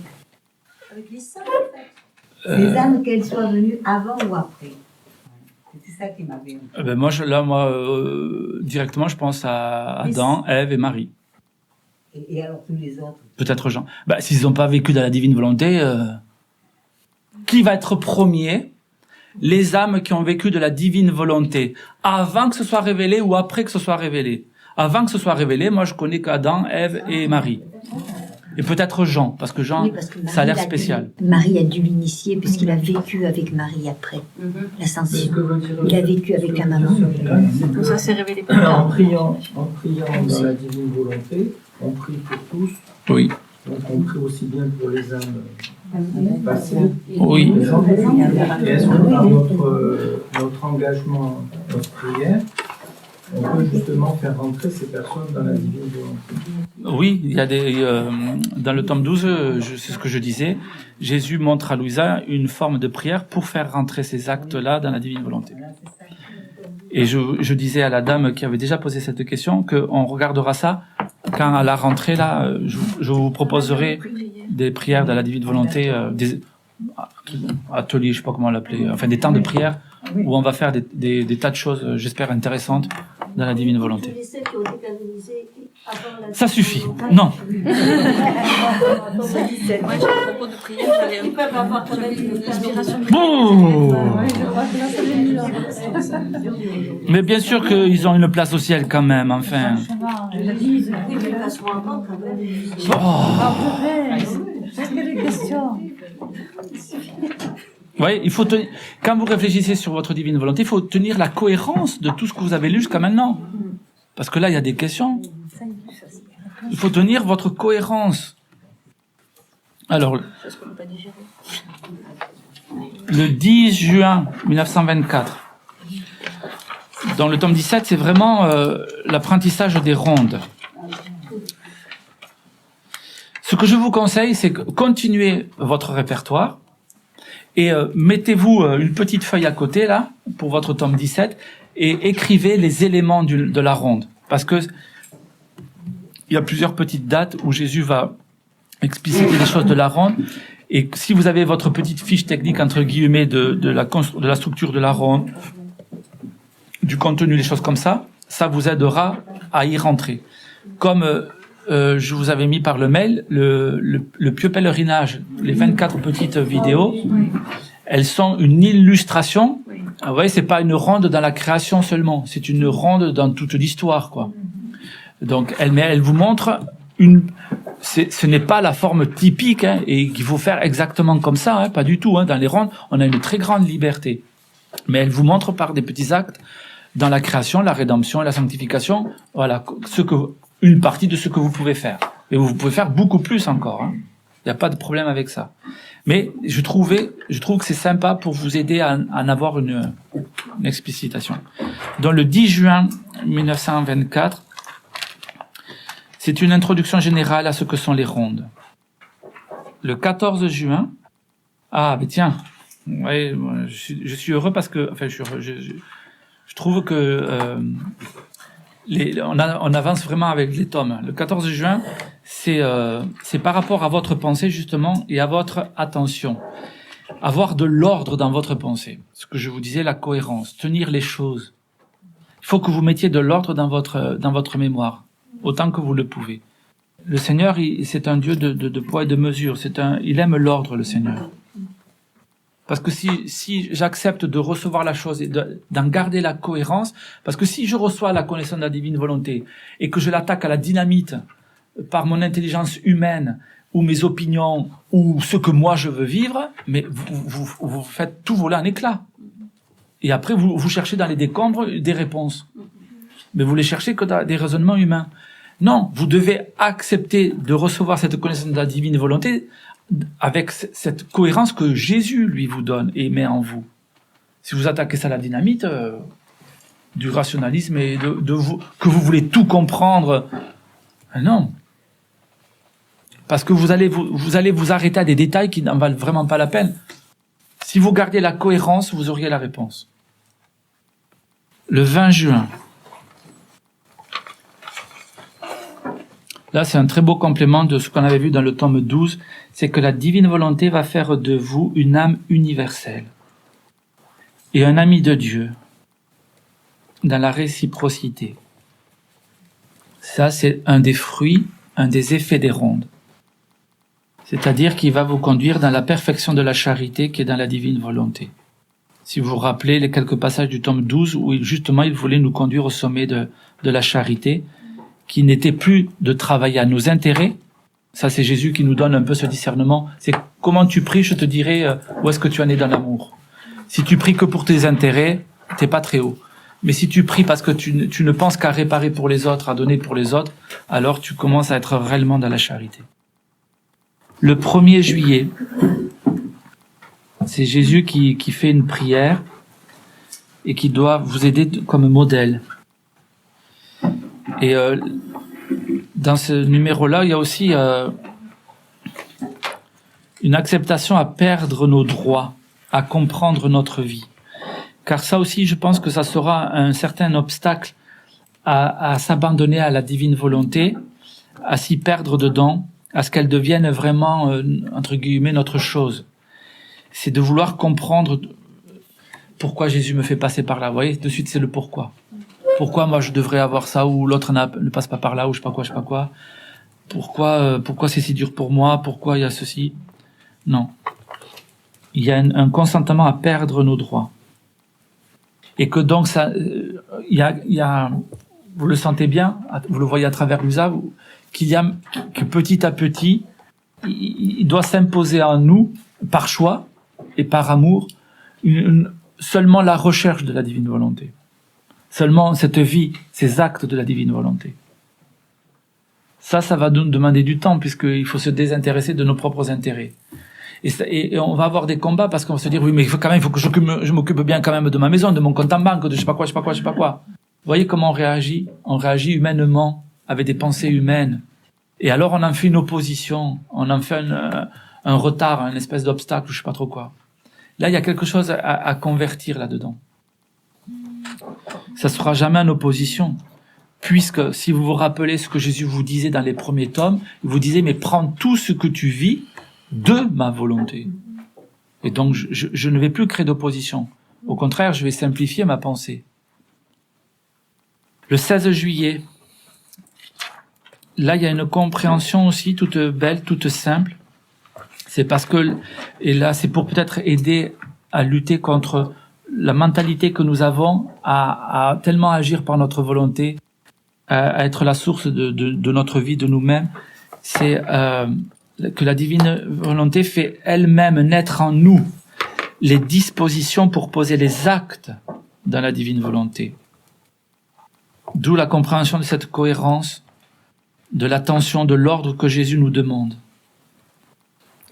Avec les saints, en fait. Les âmes, qu'elles soient venues avant ou après. C'est ça qui m'avait... Ben moi, directement, je pense à Adam, Ève et Marie. Et alors tous les autres? Peut-être Jean. Ben, s'ils n'ont pas vécu dans la divine volonté, qui va être premier? Les âmes qui ont vécu de la divine volonté, avant que ce soit révélé ou après que ce soit révélé. Avant que ce soit révélé, moi je connais qu'Adam, Ève et Marie. Et peut-être Jean, parce que Jean, Oui, parce que ça a l'air spécial. Marie a dû l'initier puisqu'il a vécu avec Marie après l'ascension. Il a vécu avec la maman. Tout ça s'est révélé plus En tard. priant dans la divine volonté, on prie pour tous. Oui. Donc on prie aussi bien pour les âmes passées. Oui. présentes. Et est-ce que par notre engagement, notre prière, on peut justement faire rentrer ces personnes dans la divine volonté? Oui, il y a dans le tome 12, c'est ce que je disais, Jésus montre à Louisa une forme de prière pour faire rentrer ces actes-là dans la divine volonté. Et je disais à la dame qui avait déjà posé cette question qu'on regardera ça quand à la rentrée, là, je vous proposerai des prières dans la divine volonté, des ateliers, je sais pas comment l'appeler, enfin des temps de prière où on va faire des tas de choses, j'espère, intéressantes dans la divine volonté. Tous les sept qui ont été canonisés avant la Ça divine suffit. volonté. Non. Moi, j'ai un propos de prière, j'allais Ils peuvent avoir quand même une inspiration. Bon. Mais bien sûr qu'ils ont une place au ciel quand même, enfin. Oui, mais ils passeront avant quand même. Oui, il faut quand vous réfléchissez sur votre divine volonté, il faut tenir la cohérence de tout ce que vous avez lu jusqu'à maintenant. Parce que là, il y a des questions. Il faut tenir votre cohérence. Alors, le 10 juin 1924, dans le tome 17, c'est vraiment l'apprentissage des rondes. Ce que je vous conseille, c'est que continuez votre répertoire et mettez-vous une petite feuille à côté, là, pour votre tome 17, et écrivez les éléments de la ronde. Parce que il y a plusieurs petites dates où Jésus va expliciter les choses de la ronde. Et si vous avez votre petite fiche technique, entre guillemets, de la structure de la ronde, du contenu, les choses comme ça, ça vous aidera à y rentrer. Comme je vous avais mis par le mail, le pieux pèlerinage, les 24 petites vidéos, elles sont une illustration. Vous voyez, c'est pas une ronde dans la création seulement, c'est une ronde dans toute l'histoire, quoi. Donc, elle vous montre ce n'est pas la forme typique, hein, et qu'il faut faire exactement comme ça, hein, pas du tout, hein. Dans les rondes, on a une très grande liberté. Mais elle vous montre par des petits actes dans la création, la rédemption et la sanctification, voilà, une partie de ce que vous pouvez faire. Et vous pouvez faire beaucoup plus encore, hein. Il n'y a pas de problème avec ça. Mais je trouve que c'est sympa pour vous aider à en avoir une explicitation. Dans le 10 juin 1924, c'est une introduction générale à ce que sont les rondes. Le 14 juin, mais tiens, ouais, je suis heureux parce que, enfin, je trouve que on avance vraiment avec les tomes. Le 14 juin, c'est par rapport à votre pensée justement et à votre attention. Avoir de l'ordre dans votre pensée. Ce que je vous disais, la cohérence, tenir les choses. Il faut que vous mettiez de l'ordre dans votre mémoire, autant que vous le pouvez. Le Seigneur, c'est un Dieu de poids et de mesure. Il aime l'ordre, le Seigneur. Parce que si j'accepte de recevoir la chose et d'en garder la cohérence, parce que si je reçois la connaissance de la divine volonté et que je l'attaque à la dynamite par mon intelligence humaine ou mes opinions ou ce que moi je veux vivre, mais vous faites tout voler en éclats. Et après vous cherchez dans les décombres des réponses. Mais vous les cherchez que dans des raisonnements humains. Non, vous devez accepter de recevoir cette connaissance de la divine volonté avec cette cohérence que Jésus lui vous donne et met en vous. Si vous attaquez ça à la dynamite, du rationalisme et de vous, que vous voulez tout comprendre. Non. Parce que vous allez vous arrêter à des détails qui n'en valent vraiment pas la peine. Si vous gardiez la cohérence, vous auriez la réponse. Le 20 juin. Là, c'est un très beau complément de ce qu'on avait vu dans le tome 12. C'est que la divine volonté va faire de vous une âme universelle et un ami de Dieu dans la réciprocité. Ça, c'est un des fruits, un des effets des rondes. C'est-à-dire qu'il va vous conduire dans la perfection de la charité qui est dans la divine volonté. Si vous vous rappelez les quelques passages du tome 12 où justement il voulait nous conduire au sommet de la charité, qui n'était plus de travailler à nos intérêts. Ça, c'est Jésus qui nous donne un peu ce discernement. C'est comment tu pries, je te dirai où est-ce que tu en es dans l'amour. Si tu pries que pour tes intérêts, t'es pas très haut. Mais si tu pries parce que tu ne penses qu'à réparer pour les autres, à donner pour les autres, alors tu commences à être réellement dans la charité. Le 1er juillet, c'est Jésus qui fait une prière et qui doit vous aider comme modèle. Et dans ce numéro-là, il y a aussi une acceptation à perdre nos droits, à comprendre notre vie. Car ça aussi, je pense que ça sera un certain obstacle à s'abandonner à la divine volonté, à s'y perdre dedans, à ce qu'elle devienne vraiment, entre guillemets, notre chose. C'est de vouloir comprendre pourquoi Jésus me fait passer par là. Vous voyez, de suite, c'est le pourquoi. Pourquoi moi je devrais avoir ça ou l'autre ne passe pas par là ou je sais pas quoi. Pourquoi c'est si dur pour moi? Pourquoi il y a ceci? Non. Il y a un consentement à perdre nos droits. Et que donc ça, il y a, vous le sentez bien, vous le voyez à travers l'USA, que petit à petit, il doit s'imposer en nous, par choix et par amour, seulement la recherche de la divine volonté. Seulement cette vie, ces actes de la divine volonté. Ça va nous demander du temps, puisqu'il faut se désintéresser de nos propres intérêts. Et on va avoir des combats, parce qu'on va se dire, oui, mais il faut que je m'occupe bien quand même de ma maison, de mon compte en banque, de je sais pas quoi. Vous voyez comment on réagit? On réagit humainement, avec des pensées humaines. Et alors on en fait une opposition, on en fait un retard, une espèce d'obstacle, je sais pas trop quoi. Là, il y a quelque chose à convertir là-dedans. Ça sera jamais en opposition, puisque si vous vous rappelez ce que Jésus vous disait dans les premiers tomes, il vous disait, mais prends tout ce que tu vis de ma volonté. Et donc, je ne vais plus créer d'opposition. Au contraire, je vais simplifier ma pensée. Le 16 juillet, là, il y a une compréhension aussi toute belle, toute simple. C'est parce que, et là, c'est pour peut-être aider à lutter contre la mentalité que nous avons à tellement agir par notre volonté, à être la source de notre vie, de nous-mêmes. C'est que la divine volonté fait elle-même naître en nous les dispositions pour poser les actes dans la divine volonté. D'où la compréhension de cette cohérence, de l'attention, de l'ordre que Jésus nous demande.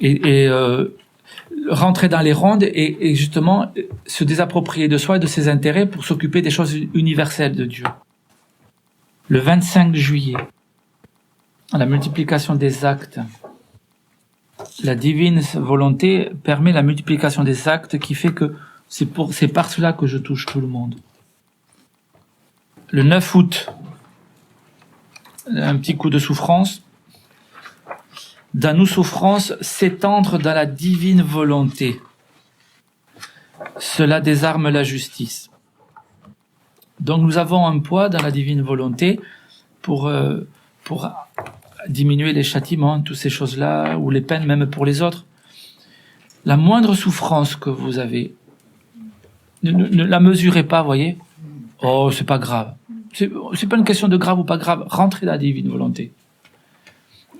Et rentrer dans les rondes et justement se désapproprier de soi et de ses intérêts pour s'occuper des choses universelles de Dieu. Le 25 juillet, la multiplication des actes. La divine volonté permet la multiplication des actes qui fait que c'est par cela que je touche tout le monde. Le 9 août, un petit coup de souffrance. Dans nos souffrances, s'étendre dans la divine volonté. Cela désarme la justice. Donc nous avons un poids dans la divine volonté pour diminuer les châtiments, toutes ces choses-là, ou les peines même pour les autres. La moindre souffrance que vous avez, ne la mesurez pas, voyez. Oh, c'est pas grave. C'est pas une question de grave ou pas grave. Rentrez dans la divine volonté.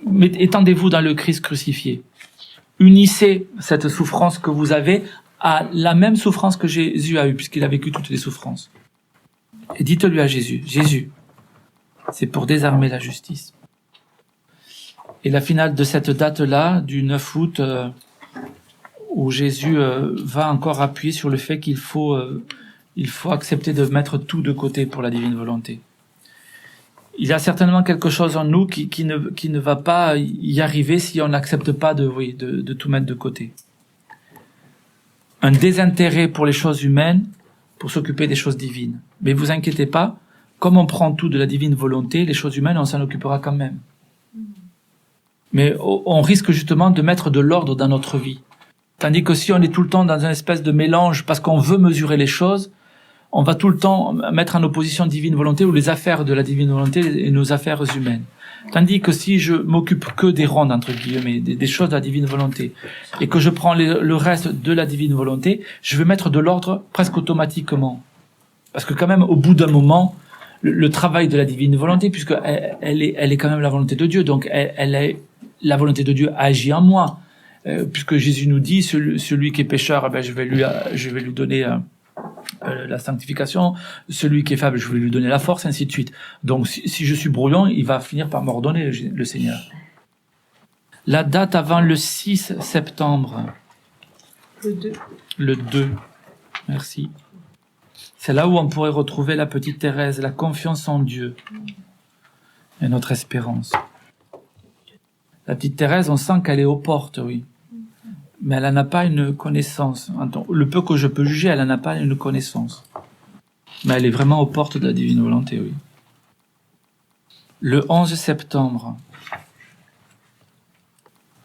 Mais étendez-vous dans le Christ crucifié. Unissez cette souffrance que vous avez à la même souffrance que Jésus a eue, puisqu'il a vécu toutes les souffrances. Et dites-lui à Jésus, Jésus, c'est pour désarmer la justice. Et la finale de cette date-là, du 9 août, où Jésus va encore appuyer sur le fait qu'il faut il faut accepter de mettre tout de côté pour la divine volonté. Il y a certainement quelque chose en nous qui ne va pas y arriver si on n'accepte pas de tout mettre de côté. Un désintérêt pour les choses humaines, pour s'occuper des choses divines. Mais vous inquiétez pas, comme on prend tout de la divine volonté, les choses humaines, on s'en occupera quand même. Mais on risque justement de mettre de l'ordre dans notre vie. Tandis que si on est tout le temps dans une espèce de mélange, parce qu'on veut mesurer les choses, on va tout le temps mettre en opposition divine volonté ou les affaires de la divine volonté et nos affaires humaines. Tandis que si je m'occupe que des rondes, entre guillemets, des choses de la divine volonté, et que je prends le reste de la divine volonté, je vais mettre de l'ordre presque automatiquement. Parce que quand même, au bout d'un moment, le travail de la divine volonté, puisque elle est quand même la volonté de Dieu, donc la volonté de Dieu agit en moi. Puisque Jésus nous dit, celui qui est pécheur, je vais lui donner la sanctification, celui qui est faible, je vais lui donner la force, ainsi de suite. Donc si je suis brouillon, il va finir par m'ordonner, le Seigneur. La date avant le 6 septembre. Le 2. Merci. C'est là où on pourrait retrouver la petite Thérèse, la confiance en Dieu et notre espérance. La petite Thérèse, on sent qu'elle est aux portes, oui. Mais elle n'en a pas une connaissance. Le peu que je peux juger, elle n'en a pas une connaissance. Mais elle est vraiment aux portes de la divine volonté, oui. Le 11 septembre,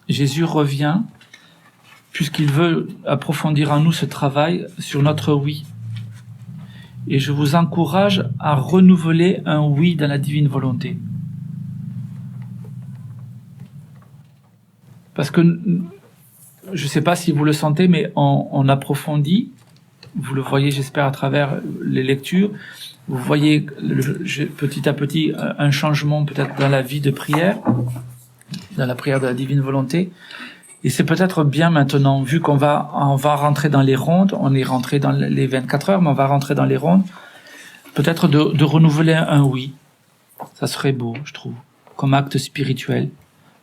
Jésus revient, puisqu'il veut approfondir en nous ce travail sur notre oui. Et je vous encourage à renouveler un oui dans la divine volonté. Parce que, je ne sais pas si vous le sentez, mais on approfondit, vous le voyez j'espère à travers les lectures, vous voyez petit à petit un changement peut-être dans la vie de prière, dans la prière de la divine volonté, et c'est peut-être bien maintenant, vu qu'on va rentrer dans les rondes, on est rentré dans les 24 heures, mais on va rentrer dans les rondes, peut-être de renouveler un oui, ça serait beau, je trouve, comme acte spirituel.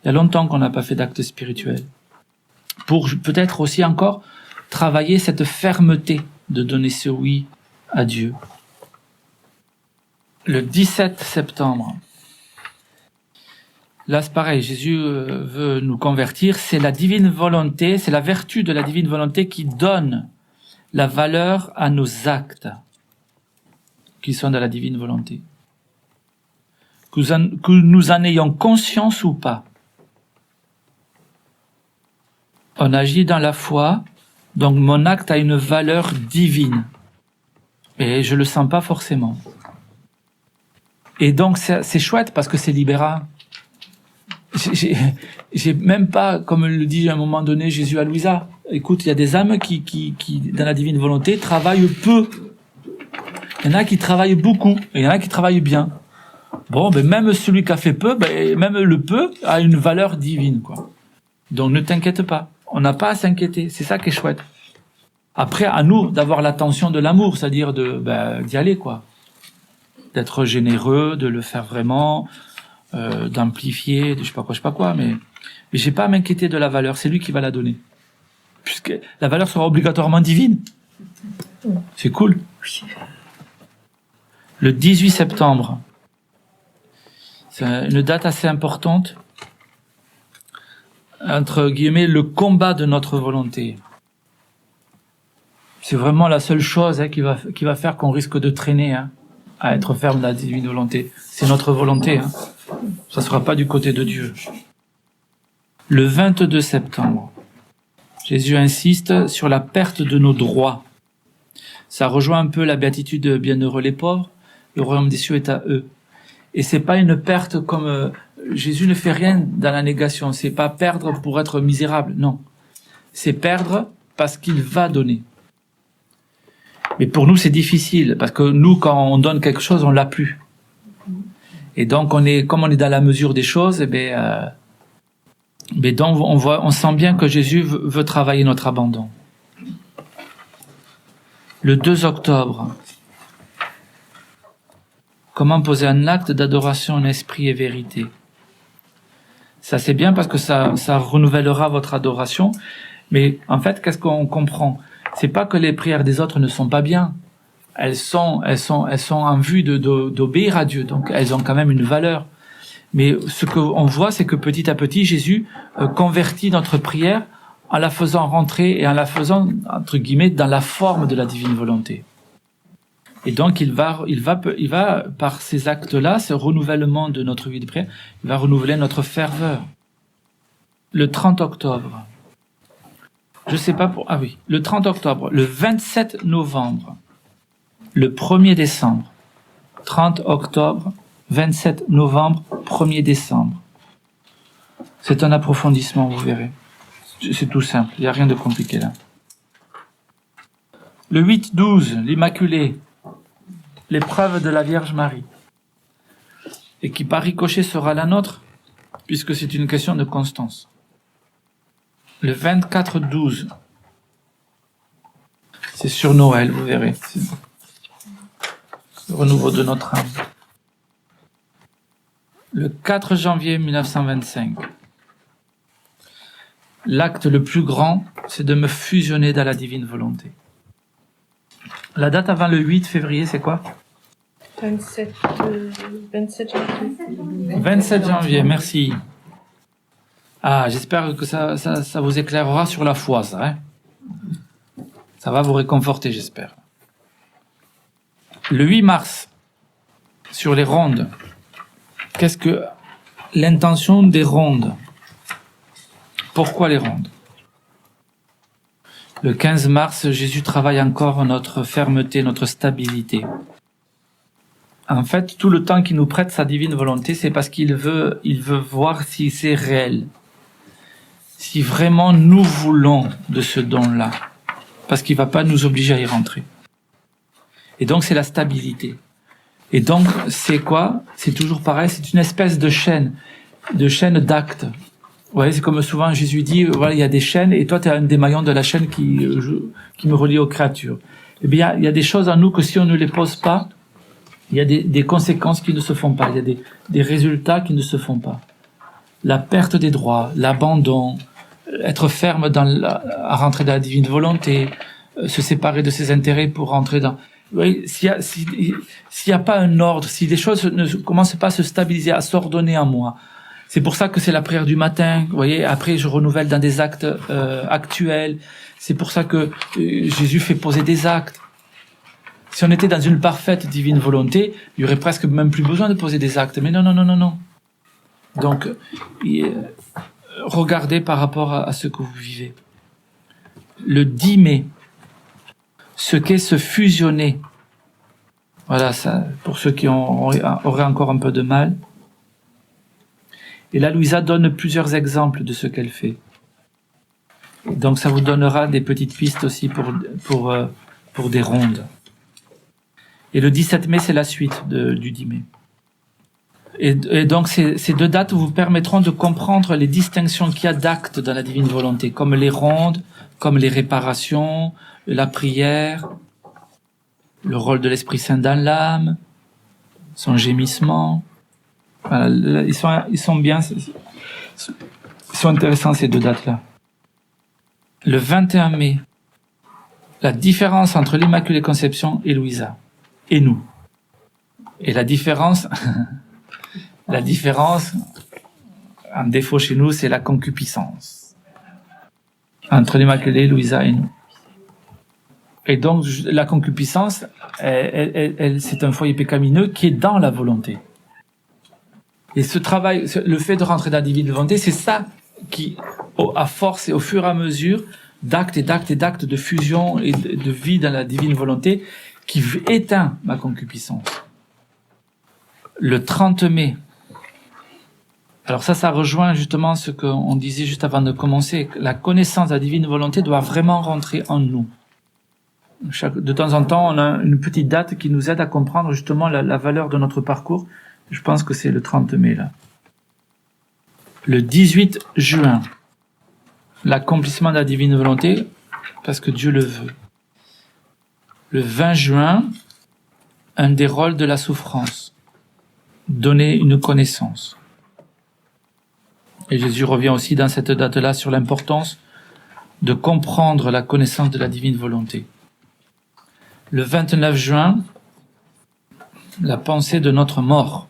Il y a longtemps qu'on n'a pas fait d'acte spirituel. Pour peut-être aussi encore travailler cette fermeté de donner ce oui à Dieu. Le 17 septembre, là c'est pareil, Jésus veut nous convertir, c'est la divine volonté, c'est la vertu de la divine volonté qui donne la valeur à nos actes qui sont de la divine volonté. Que nous en ayons conscience ou pas. On agit dans la foi, donc mon acte a une valeur divine. Et je le sens pas forcément. Et donc c'est chouette parce que c'est libérant. J'ai même pas, comme le dit à un moment donné Jésus à Louisa, écoute, il y a des âmes qui dans la divine volonté travaillent peu. Il y en a qui travaillent beaucoup, et il y en a qui travaillent bien. Bon, ben même celui qui a fait peu, même le peu a une valeur divine, quoi. Donc ne t'inquiète pas. On n'a pas à s'inquiéter, c'est ça qui est chouette. Après, à nous d'avoir l'attention de l'amour, c'est-à-dire d'y aller, quoi. D'être généreux, de le faire vraiment, d'amplifier, de je sais pas quoi, mais j'ai pas à m'inquiéter de la valeur, c'est lui qui va la donner. Puisque la valeur sera obligatoirement divine. C'est cool. Le 18 septembre, c'est une date assez importante, entre guillemets, le combat de notre volonté. C'est vraiment la seule chose qui va faire qu'on risque de traîner à être ferme dans la divine volonté. C'est notre volonté. Ça sera pas du côté de Dieu. Le 22 septembre, Jésus insiste sur la perte de nos droits. Ça rejoint un peu la béatitude « Bienheureux les pauvres, le royaume des cieux est à eux ». Et c'est pas une perte comme... Jésus ne fait rien dans la négation. C'est pas perdre pour être misérable, non. C'est perdre parce qu'il va donner. Mais pour nous, c'est difficile, parce que nous, quand on donne quelque chose, on l'a plus. Et donc, comme on est dans la mesure des choses, donc on sent bien que Jésus veut travailler notre abandon. Le 2 octobre, comment poser un acte d'adoration en esprit et vérité. Ça, c'est bien parce que ça renouvellera votre adoration. Mais en fait, qu'est-ce qu'on comprend? C'est pas que les prières des autres ne sont pas bien. elles sont en vue d'obéir à Dieu, donc elles ont quand même une valeur. Mais ce qu'on voit, c'est que petit à petit, Jésus convertit notre prière en la faisant rentrer et en la faisant, entre guillemets, dans la forme de la divine volonté. Et donc, il va, par ces actes-là, ce renouvellement de notre vie de prière, il va renouveler notre ferveur. Le 30 octobre, le 30 octobre, le 27 novembre, le 1er décembre, 30 octobre, 27 novembre, 1er décembre. C'est un approfondissement, vous verrez. C'est tout simple, il n'y a rien de compliqué là. Le 8-12, l'Immaculée, l'épreuve de la Vierge Marie, et qui par ricochet sera la nôtre, puisque c'est une question de constance. Le 24-12, c'est sur Noël, vous verrez. C'est le renouveau de notre âme. Le 4 janvier 1925, l'acte le plus grand, c'est de me fusionner dans la divine volonté. La date avant le 8 février, c'est quoi ? 27 janvier. 27 janvier, merci. Ah, j'espère que ça vous éclairera sur la foi, ça. Hein, ça va vous réconforter, j'espère. Le 8 mars, sur les rondes. Qu'est-ce que l'intention des rondes? Pourquoi les rondes? Le 15 mars, Jésus travaille encore notre fermeté, notre stabilité. En fait, tout le temps qu'il nous prête sa divine volonté, c'est parce qu'il veut voir si c'est réel. Si vraiment nous voulons de ce don-là. Parce qu'il va pas nous obliger à y rentrer. Et donc, c'est la stabilité. Et donc, c'est quoi? C'est toujours pareil, c'est une espèce de chaîne d'actes. Vous voyez, c'est comme souvent Jésus dit, voilà, il y a des chaînes, et toi, tu es un des maillons de la chaîne qui me relie aux créatures. Eh bien, il y a des choses en nous que si on ne les pose pas, il y a des conséquences qui ne se font pas, il y a des résultats qui ne se font pas. La perte des droits, l'abandon, être ferme à rentrer dans la divine volonté, se séparer de ses intérêts pour rentrer dans... Oui, s'il y a pas un ordre, si les choses ne commencent pas à se stabiliser, à s'ordonner en moi, c'est pour ça que c'est la prière du matin. Vous voyez, après je renouvelle dans des actes actuels. C'est pour ça que Jésus fait poser des actes. Si on était dans une parfaite divine volonté, il y aurait presque même plus besoin de poser des actes. Mais non. Donc, regardez par rapport à ce que vous vivez. Le 10 mai, ce qu'est se fusionner. Voilà, ça, pour ceux qui auraient encore un peu de mal. Et là, Louisa donne plusieurs exemples de ce qu'elle fait. Donc, ça vous donnera des petites pistes aussi pour des rondes. Et le 17 mai, c'est la suite du 10 mai. Et donc, ces deux dates vous permettront de comprendre les distinctions qu'il y a d'actes dans la divine volonté, comme les rondes, comme les réparations, la prière, le rôle de l'Esprit Saint dans l'âme, son gémissement. Voilà, ils sont bien, ils sont intéressants ces deux dates-là. Le 21 mai, la différence entre l'Immaculée Conception et Louisa, et nous. Et la différence, en défaut chez nous, c'est la concupiscence. Entre l'Immaculée, Louisa et nous. Et donc, la concupiscence, c'est un foyer pécamineux qui est dans la volonté. Et ce travail, le fait de rentrer dans la divine volonté, c'est ça qui, à force et au fur et à mesure, d'actes de fusion et de vie dans la divine volonté, qui éteint ma concupiscence. Le 30 mai, alors ça rejoint justement ce qu'on disait juste avant de commencer, la connaissance de la divine volonté doit vraiment rentrer en nous. De temps en temps, on a une petite date qui nous aide à comprendre justement la valeur de notre parcours. Je pense que c'est le 30 mai, là. Le 18 juin, l'accomplissement de la divine volonté, parce que Dieu le veut. Le 20 juin, un des rôles de la souffrance, donner une connaissance. Et Jésus revient aussi dans cette date-là sur l'importance de comprendre la connaissance de la divine volonté. Le 29 juin, la pensée de notre mort.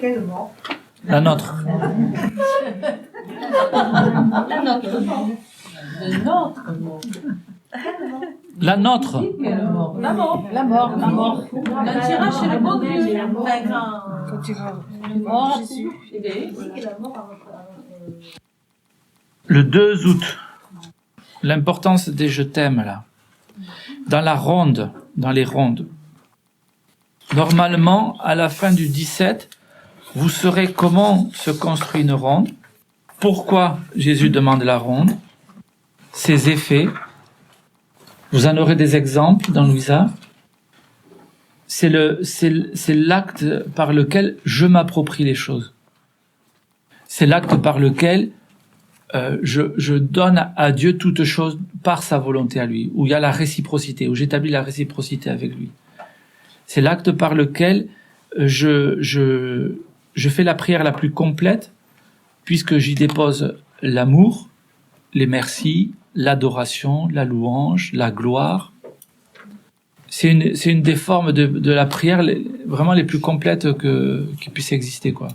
Quelle mort? La nôtre. La nôtre. La nôtre. La mort. La mort. La mort. La tirage chez le bon Dieu. Quand tu vas mort. Jésus. Le 2 août. L'importance des je t'aime là. Dans la ronde, dans les rondes. Normalement, à la fin du 17, vous saurez comment se construit une ronde, pourquoi Jésus demande la ronde, ses effets. Vous en aurez des exemples dans Louisa. C'est l'acte par lequel je m'approprie les choses. C'est l'acte par lequel je donne à Dieu toute chose par sa volonté à lui, où il y a la réciprocité, où j'établis la réciprocité avec lui. C'est l'acte par lequel je fais la prière la plus complète, puisque j'y dépose l'amour, les merci, l'adoration, la louange, la gloire. C'est une des formes de la prière vraiment les plus complètes qui puissent exister, quoi.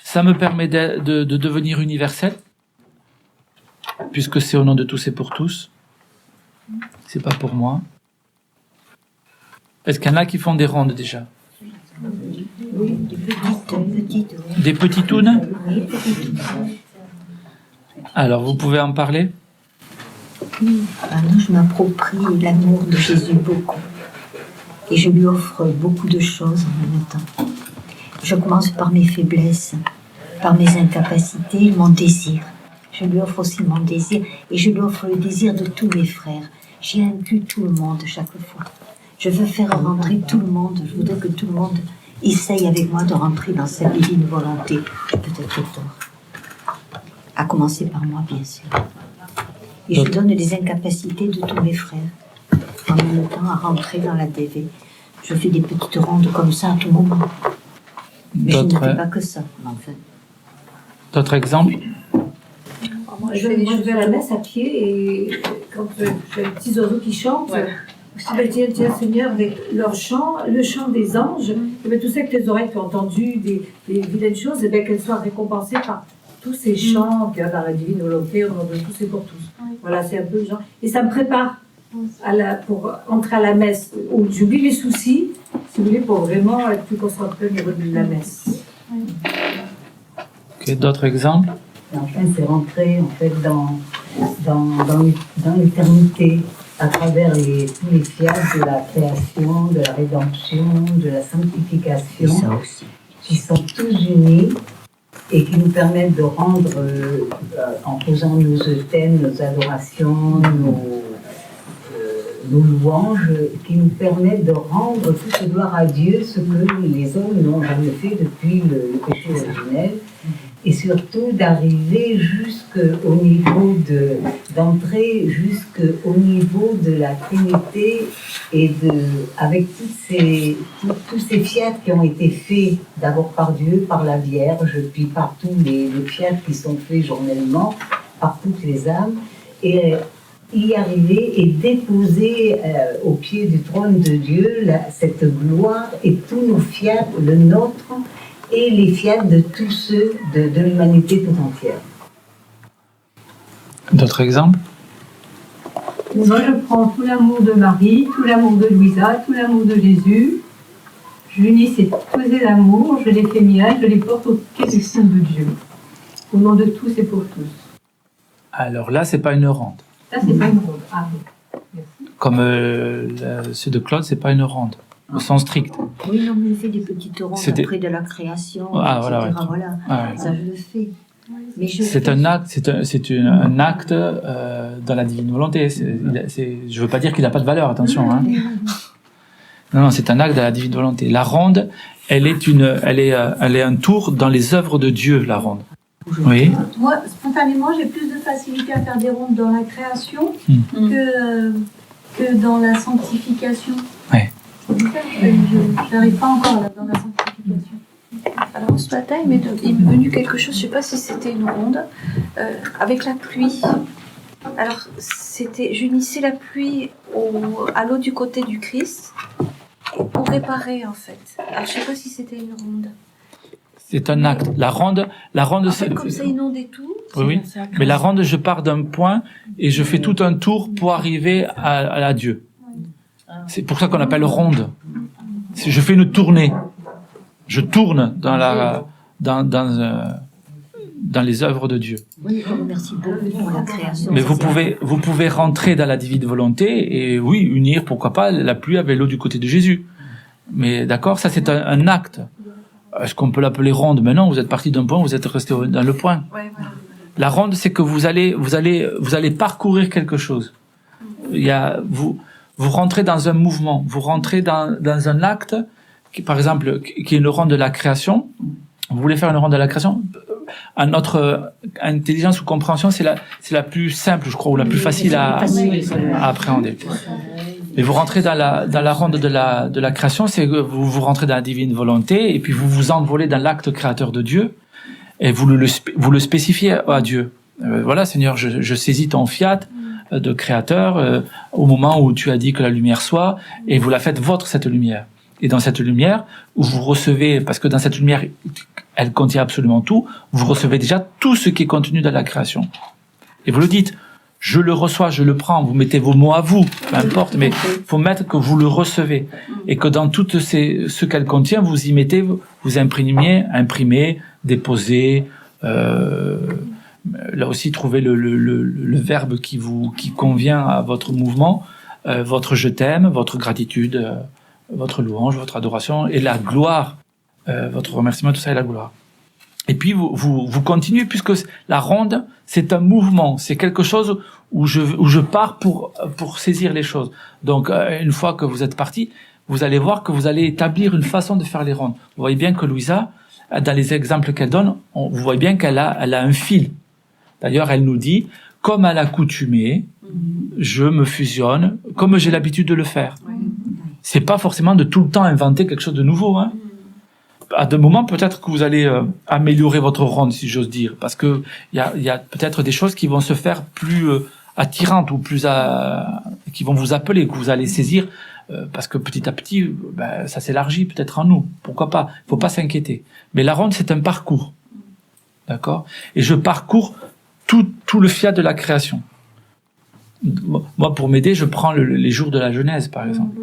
Ça me permet de devenir universel, puisque c'est au nom de tous et pour tous. C'est pas pour moi. Est-ce qu'il y en a qui font des rondes déjà? Oui, des petites. Des petitounes? Alors, vous pouvez en parler? Non, je m'approprie l'amour de Jésus beaucoup. Et je lui offre beaucoup de choses en même temps. Je commence par mes faiblesses, par mes incapacités, mon désir. Je lui offre aussi mon désir et je lui offre le désir de tous mes frères. J'ai inclus tout le monde chaque fois. Je veux faire rentrer tout le monde. Je voudrais que tout le monde essaye avec moi de rentrer dans sa divine volonté. J'ai peut-être tort. À commencer par moi, bien sûr. Et je donne les incapacités de tous mes frères. En même temps, à rentrer dans la DV. Je fais des petites rondes comme ça à tout moment. Mais je ne fais pas que ça, enfin. D'autres exemples? Je vais à la messe à pied et quand j'ai les petits oiseaux qui chantent, je dis tiens Seigneur, avec leur chant, le chant des anges, et bien, tout ça que les oreilles qui ont entendu des vilaines choses, et bien qu'elles soient récompensées par tous ces chants qu'il y a dans la divine volonté, au nom de tous et pour tous. Voilà, c'est un peu le genre. Et ça me prépare pour entrer à la messe, où j'oublie les soucis, si vous voulez, pour vraiment être plus concentré au niveau de la messe. Okay, d'autres exemples? Enfin, c'est rentrer en fait dans l'éternité à travers tous les fiats de la création, de la rédemption, de la sanctification, qui sont tous unis et qui nous permettent de rendre, en posant nos thèmes, nos adorations, nos louanges, qui nous permettent de rendre toute gloire à Dieu, ce que les hommes n'ont jamais fait depuis le péché originel. Et surtout d'arriver jusqu'au niveau d'entrer jusqu'au niveau de la Trinité et avec tous ces fiats qui ont été faits d'abord par Dieu, par la Vierge, puis par tous les fiats qui sont faits journellement, par toutes les âmes, et y arriver et déposer au pied du trône de Dieu cette gloire et tous nos fiats, le nôtre, et les fiats de tous ceux de l'humanité tout entière. D'autres exemples? Moi, je prends tout l'amour de Marie, tout l'amour de Louisa, tout l'amour de Jésus. J'unis tous ces amours, je les fais miens, je les porte au pied du sein de Dieu. Au nom de tous et pour tous. Alors là, c'est pas une ronde. Là, c'est pas une ronde. Ah, oui. Merci. Comme ceux de Claude, c'est pas une ronde. Au sens strict. Oui, non, mais il fait des petites rondes après de la création, ah, etc. Voilà. Ah, ouais. Ça, je le fais. Mais c'est un acte, un acte dans la divine volonté. Je veux pas dire qu'il n'a pas de valeur, attention. Hein. Non, c'est un acte de la divine volonté. La ronde, elle est un tour dans les œuvres de Dieu, la ronde. Oui. Moi, spontanément, j'ai plus de facilité à faire des rondes dans la création que dans la sanctification. Ouais. Je n'arrive pas encore là, dans la sanctification. Alors ce matin, il m'est venu quelque chose, je ne sais pas si c'était une ronde, avec la pluie. Alors j'unissais la pluie à l'autre du côté du Christ pour réparer en fait. Alors je sais pas si c'était une ronde. C'est un acte. La ronde, En c'est... fait, comme ça inondait tout. Oui. Mais la ronde, je pars d'un point et je fais tout un tour pour arriver à Dieu. C'est pour ça qu'on appelle ronde. Je fais une tournée. Je tourne dans les œuvres de Dieu. Oui, je remercie beaucoup pour la création. Mais vous pouvez rentrer dans la divine volonté et oui, unir, pourquoi pas, la pluie avec l'eau du côté de Jésus. Mais d'accord, ça c'est un acte. Est-ce qu'on peut l'appeler ronde? Mais non, vous êtes parti d'un point, vous êtes resté dans le point. Ouais, voilà. La ronde, c'est que vous allez parcourir quelque chose. Vous rentrez dans un mouvement, vous rentrez dans un acte, par exemple, qui est une ronde de la création. Vous voulez faire une ronde de la création? À notre intelligence ou compréhension, c'est la plus simple, je crois, ou la plus facile à appréhender. Mais vous rentrez dans la ronde de la création, c'est que vous rentrez dans la divine volonté, et puis vous vous envolez dans l'acte créateur de Dieu, et vous le spécifiez à Dieu. Voilà, Seigneur, je saisis ton fiat de créateur au moment où tu as dit que la lumière soit, et vous la faites vôtre, cette lumière. Et dans cette lumière, où vous recevez, parce que dans cette lumière, elle contient absolument tout, vous recevez déjà tout ce qui est contenu dans la création. Et vous le dites, je le reçois, je le prends, vous mettez vos mots à vous, peu importe, mais faut mettre que vous le recevez. Et que dans tout ce qu'elle contient, vous y mettez, vous imprimez, déposez, là aussi trouver le verbe qui convient à votre mouvement, votre je t'aime, votre gratitude, votre louange, votre adoration et la gloire, votre remerciement, tout ça et la gloire. Et puis vous continuez, puisque la ronde, c'est un mouvement, c'est quelque chose où je pars pour saisir les choses. Donc une fois que vous êtes parti, vous allez voir que vous allez établir une façon de faire les rondes. Vous voyez bien que Louisa, dans les exemples qu'elle donne, vous voyez bien qu'elle a un fil. D'ailleurs, elle nous dit, comme à l'accoutumée, je me fusionne, comme j'ai l'habitude de le faire. C'est pas forcément de tout le temps inventer quelque chose de nouveau, hein. À de moments, peut-être que vous allez améliorer votre ronde, si j'ose dire, parce que il y a peut-être des choses qui vont se faire plus attirantes ou plus qui vont vous appeler, que vous allez saisir, parce que petit à petit, ça s'élargit peut-être en nous. Pourquoi pas? Il faut pas s'inquiéter. Mais la ronde, c'est un parcours, d'accord? Et je parcours tout le fiat de la création. Moi, pour m'aider, je prends les jours de la Genèse, par exemple.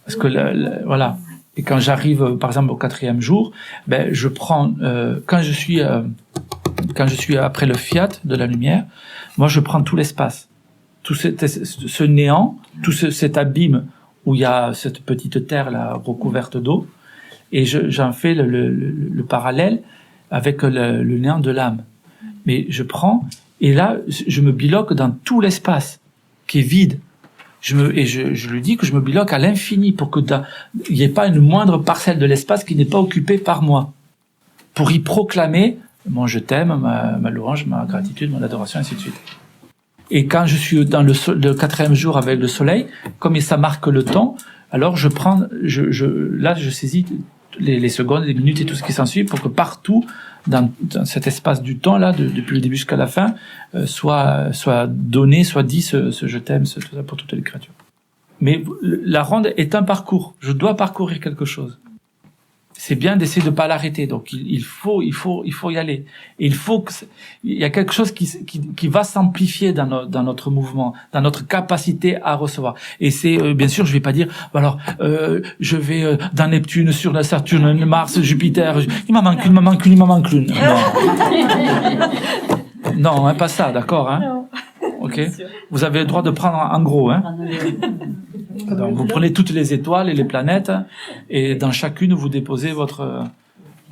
Parce que voilà. Et quand j'arrive, par exemple, au 4e jour, je prends quand je suis après le fiat de la lumière, moi je prends tout l'espace, tout ce néant, tout cet abîme où il y a cette petite terre là recouverte d'eau, et j'en fais le parallèle avec le néant de l'âme. Mais je prends et là je me biloque dans tout l'espace qui est vide. Je lui dis que je me biloque à l'infini pour que il n'y ait pas une moindre parcelle de l'espace qui n'est pas occupée par moi, pour y proclamer mon je t'aime, ma louange, ma gratitude, mon adoration, ainsi de suite. Et quand je suis dans le 4e jour avec le soleil, comme ça marque le temps, alors je saisis les secondes, les minutes et tout ce qui s'ensuit pour que partout dans cet espace du temps là, depuis le début jusqu'à la fin, soit donné, soit dit ce je t'aime, tout ça pour toutes les créatures. Mais la ronde est un parcours. Je dois parcourir quelque chose. C'est bien d'essayer de pas l'arrêter. Donc il faut y aller. Et il y a quelque chose qui va s'amplifier dans notre mouvement, dans notre capacité à recevoir. Et c'est bien sûr, je vais pas dire alors je vais dans Neptune, sur la Saturne, Mars, Jupiter, il m'en manque une. Non. Non, hein, pas ça, d'accord, hein. Non. OK. Vous avez le droit de prendre en gros, hein. Donc, vous prenez toutes les étoiles et les planètes, et dans chacune, vous déposez votre...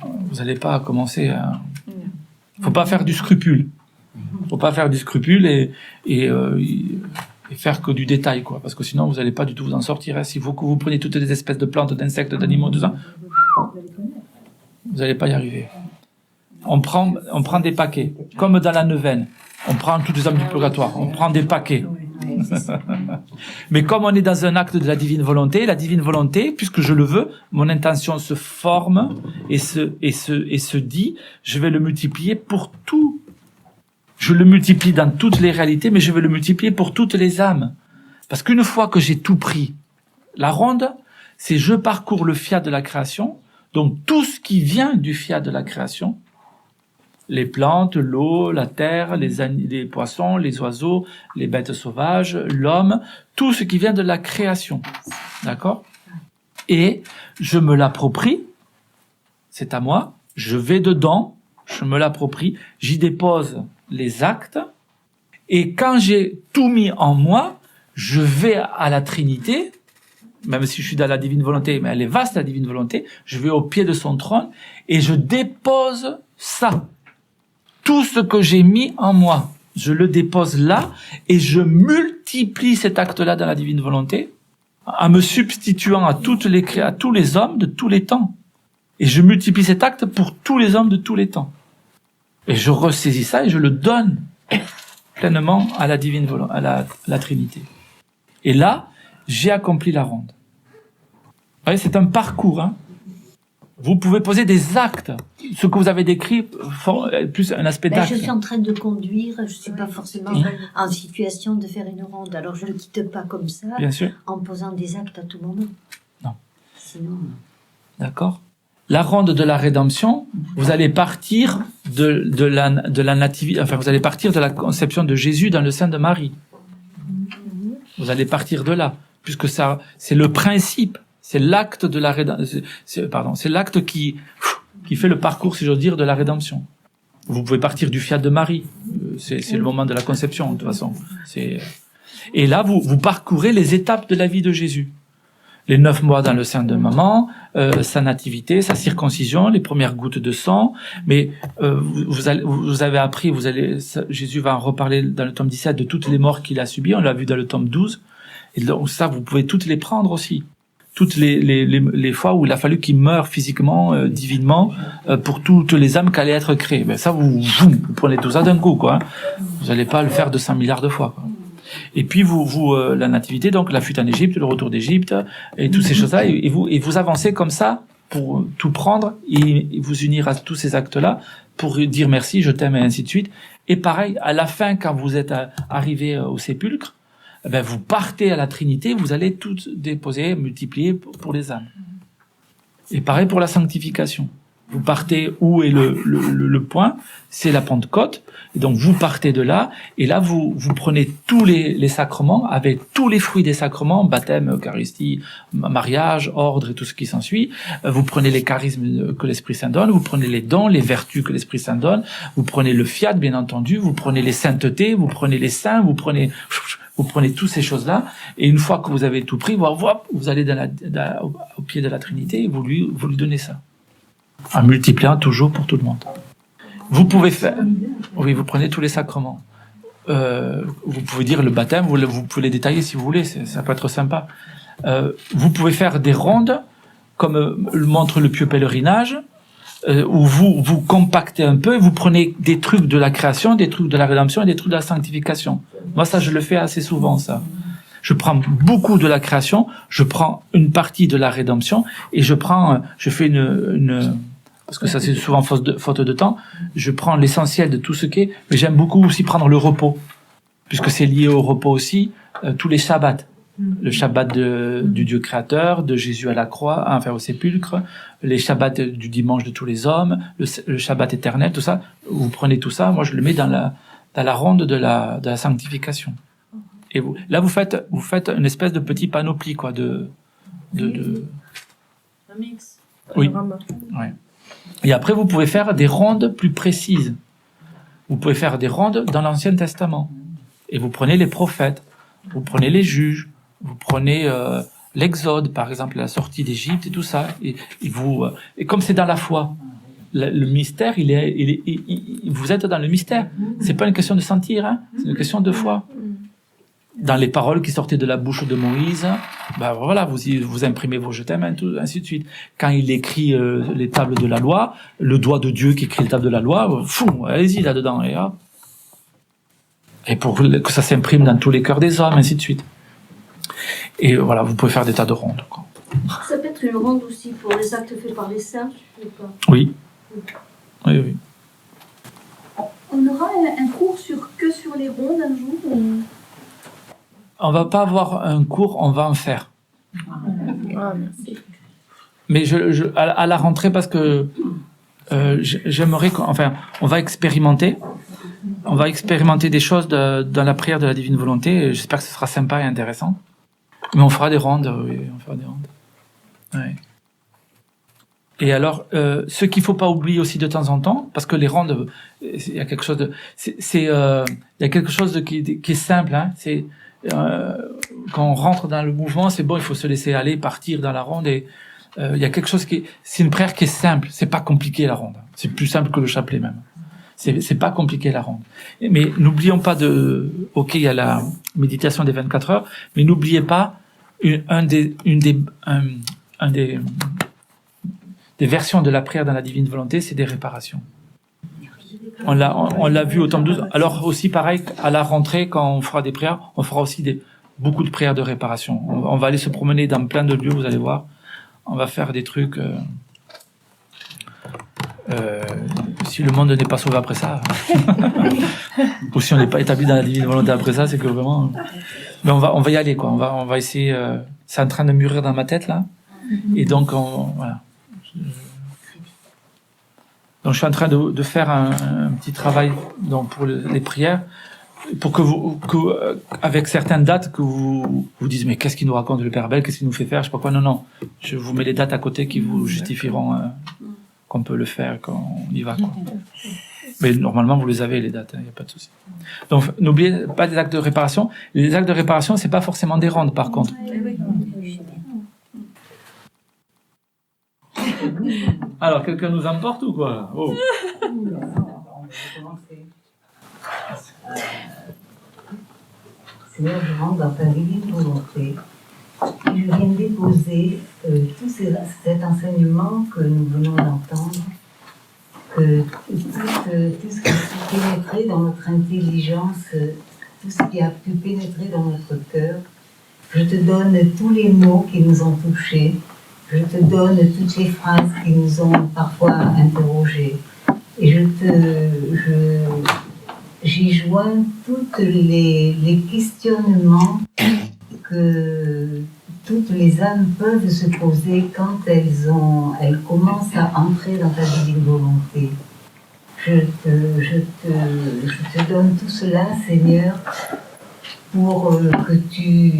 Vous n'allez pas commencer à... Faut pas faire du scrupule. Faut pas faire du scrupule et faire que du détail, quoi. Parce que sinon, vous n'allez pas du tout vous en sortir. Hein. S'il faut que vous preniez toutes les espèces de plantes, d'insectes, d'animaux, tout ça, vous n'allez pas y arriver. On prend des paquets. Comme dans la neuvaine. On prend toutes les âmes du purgatoire. On prend des paquets. Mais comme on est dans un acte de la divine volonté, puisque je le veux, mon intention se forme et se dit, je vais le multiplier pour tout. Je le multiplie dans toutes les réalités, mais je vais le multiplier pour toutes les âmes. Parce qu'une fois que j'ai tout pris, la ronde, c'est je parcours le fiat de la création, donc tout ce qui vient du fiat de la création, les plantes, l'eau, la terre, les poissons, les oiseaux, les bêtes sauvages, l'homme, tout ce qui vient de la création. D'accord? Et je me l'approprie, c'est à moi, je vais dedans, je me l'approprie, j'y dépose les actes, et quand j'ai tout mis en moi, je vais à la Trinité, même si je suis dans la divine volonté, mais elle est vaste la divine volonté, je vais au pied de son trône, et je dépose ça. Tout ce que j'ai mis en moi, je le dépose là, et je multiplie cet acte-là dans la divine volonté, en me substituant à tous les hommes de tous les temps. Et je multiplie cet acte pour tous les hommes de tous les temps. Et je ressaisis ça et je le donne pleinement à la divine volonté, à la Trinité. Et là, j'ai accompli la ronde. Vous voyez, c'est un parcours, hein. Vous pouvez poser des actes. Ce que vous avez décrit, plus un aspect d'acte. Je suis en train de conduire, je suis pas forcément en situation de faire une ronde. Alors je ne quitte pas comme ça, bien sûr, en posant des actes à tout moment. Non. Sinon... D'accord. La ronde de la rédemption, vous allez partir de la nativité, enfin vous allez partir de la conception de Jésus dans le sein de Marie. Vous allez partir de là, puisque ça, c'est le principe. C'est l'acte de la rédemption. C'est l'acte qui fait le parcours, si j'ose dire, de la rédemption. Vous pouvez partir du fiat de Marie. C'est le moment de la conception, de toute façon. Et là, vous parcourez les étapes de la vie de Jésus. Les 9 mois dans le sein de maman, sa nativité, sa circoncision, les premières gouttes de sang. Mais vous avez appris, Jésus va en reparler dans le tome 17 de toutes les morts qu'il a subies. On l'a vu dans le tome 12. Et donc ça, vous pouvez toutes les prendre aussi. Toutes les fois où il a fallu qu'il meure physiquement, divinement, pour toutes les âmes qui allaient être créées. Ben ça, vous prenez tout ça d'un coup, quoi. Vous n'allez pas le faire 200 milliards de fois, quoi. Et puis la nativité, donc la fuite en Égypte, le retour d'Égypte, et toutes ces choses-là, et vous avancez comme ça pour tout prendre et vous unir à tous ces actes-là pour dire merci, je t'aime et ainsi de suite. Et pareil, à la fin, quand vous êtes arrivé au sépulcre, ben vous partez à la Trinité, vous allez tout déposer, multiplier pour les âmes. Et pareil pour la sanctification. Vous partez où est le point, c'est la Pentecôte, et donc vous partez de là, et là vous prenez tous les sacrements, avec tous les fruits des sacrements, baptême, Eucharistie, mariage, ordre et tout ce qui s'ensuit. Vous prenez les charismes que l'Esprit Saint donne, vous prenez les dons, les vertus que l'Esprit Saint donne, vous prenez le fiat bien entendu, vous prenez les saintetés, vous prenez les saints, vous prenez toutes ces choses-là, et une fois que vous avez tout pris, vous allez au pied de la Trinité et vous lui donnez ça. En multipliant toujours pour tout le monde. Vous pouvez faire... Oui, vous prenez tous les sacrements. Vous pouvez dire le baptême, vous pouvez les détailler si vous voulez, ça peut être sympa. Vous pouvez faire des rondes, comme le montre le pieux pèlerinage, où vous compactez un peu et vous prenez des trucs de la création, des trucs de la rédemption et des trucs de la sanctification. Moi, ça, je le fais assez souvent, ça. Je prends beaucoup de la création, je prends une partie de la rédemption et je fais une parce que ça c'est souvent faute de temps, je prends l'essentiel de tout ce qui est, mais j'aime beaucoup aussi prendre le repos, puisque c'est lié au repos aussi, tous les shabbats. Le shabbat du Dieu créateur, de Jésus à la croix, enfin au sépulcre, les shabbats du dimanche de tous les hommes, le shabbat éternel, tout ça, vous prenez tout ça, moi je le mets dans la ronde de la sanctification. Et là vous faites une espèce de petit panoplie, quoi, de... Un mix. Oui. Ouais. Et après, vous pouvez faire des rondes plus précises. Vous pouvez faire des rondes dans l'Ancien Testament. Et vous prenez les prophètes, vous prenez les juges, vous prenez l'Exode, par exemple, la sortie d'Égypte et tout ça. Et comme c'est dans la foi, le mystère, vous êtes dans le mystère. C'est pas une question de sentir, hein, c'est une question de foi. Dans les paroles qui sortaient de la bouche de Moïse, ben voilà, vous imprimez vos je t'aime, ainsi de suite. Quand il écrit les tables de la loi, le doigt de Dieu qui écrit les tables de la loi, allez-y là-dedans, et hop. Et pour que ça s'imprime dans tous les cœurs des hommes, ainsi de suite. Et voilà, vous pouvez faire des tas de rondes, quoi. Ça peut être une ronde aussi pour les actes faits par les saints, je sais pas. Oui. Oui. On aura un cours que sur les rondes un jour ou... On va pas avoir un cours, on va en faire. Mais à la rentrée, parce que j'aimerais, on va expérimenter. On va expérimenter des choses dans la prière de la divine volonté. Et j'espère que ce sera sympa et intéressant. Mais on fera des rondes, oui, on fera des rondes. Ouais. Et alors, ce qu'il faut pas oublier aussi de temps en temps, parce que les rondes, il y a quelque chose de, il y a quelque chose qui est simple. Hein, c'est quand on rentre dans le mouvement, c'est bon, il faut se laisser aller, partir dans la ronde. Et il y a quelque chose c'est une prière qui est simple. C'est pas compliqué la ronde. C'est plus simple que le chapelet même. C'est pas compliqué la ronde. Mais n'oublions pas ok, il y a la méditation des 24 heures, mais n'oubliez pas des versions de la prière dans la divine volonté, c'est des réparations. On l'a vu au temps 12. Alors aussi pareil, à la rentrée, quand on fera des prières, on fera aussi beaucoup de prières de réparation. On va aller se promener dans plein de lieux, vous allez voir. On va faire des trucs. Si le monde n'est pas sauvé après ça, ou si on n'est pas établi dans la divine volonté après ça, c'est que vraiment. Mais on va y aller, quoi. On va essayer. C'est en train de mûrir dans ma tête là, et donc voilà. Donc je suis en train de faire un petit travail pour les prières, pour que avec certaines dates que vous dites mais qu'est-ce qu'il nous raconte le Père Abel, qu'est-ce qu'il nous fait faire, je sais pas quoi. Non, je vous mets les dates à côté qui vous justifieront qu'on peut le faire quand on y va, quoi. Mais normalement vous les avez les dates, il n'y a pas de souci. Donc n'oubliez pas des actes de réparation. Les actes de réparation c'est pas forcément des rondes par contre. Alors, quelqu'un nous emporte ou quoi? Oh. Seigneur, je rentre dans ta divine volonté. Et je viens déposer tout cet enseignement que nous venons d'entendre, que tout ce qui a pu pénétrer dans notre intelligence, tout ce qui a pu pénétrer dans notre cœur, je te donne tous les mots qui nous ont touchés. Je te donne toutes les phrases qui nous ont parfois interrogés. Et j'y joins tous les questionnements que toutes les âmes peuvent se poser quand elles commencent à entrer dans ta divine volonté. Je te donne tout cela, Seigneur, pour que tu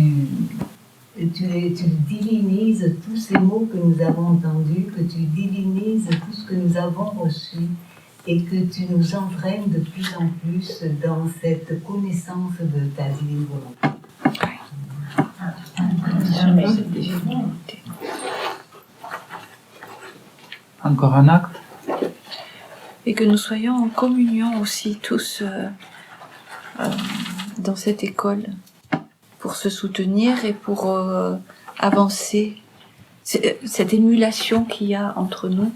divinises tous ces mots que nous avons entendus, que tu divinises tout ce que nous avons reçu et que tu nous entraînes de plus en plus dans cette connaissance de ta divine volonté. Encore un acte. Et que nous soyons en communion aussi tous dans cette école, pour se soutenir et pour avancer. Cette émulation qu'il y a entre nous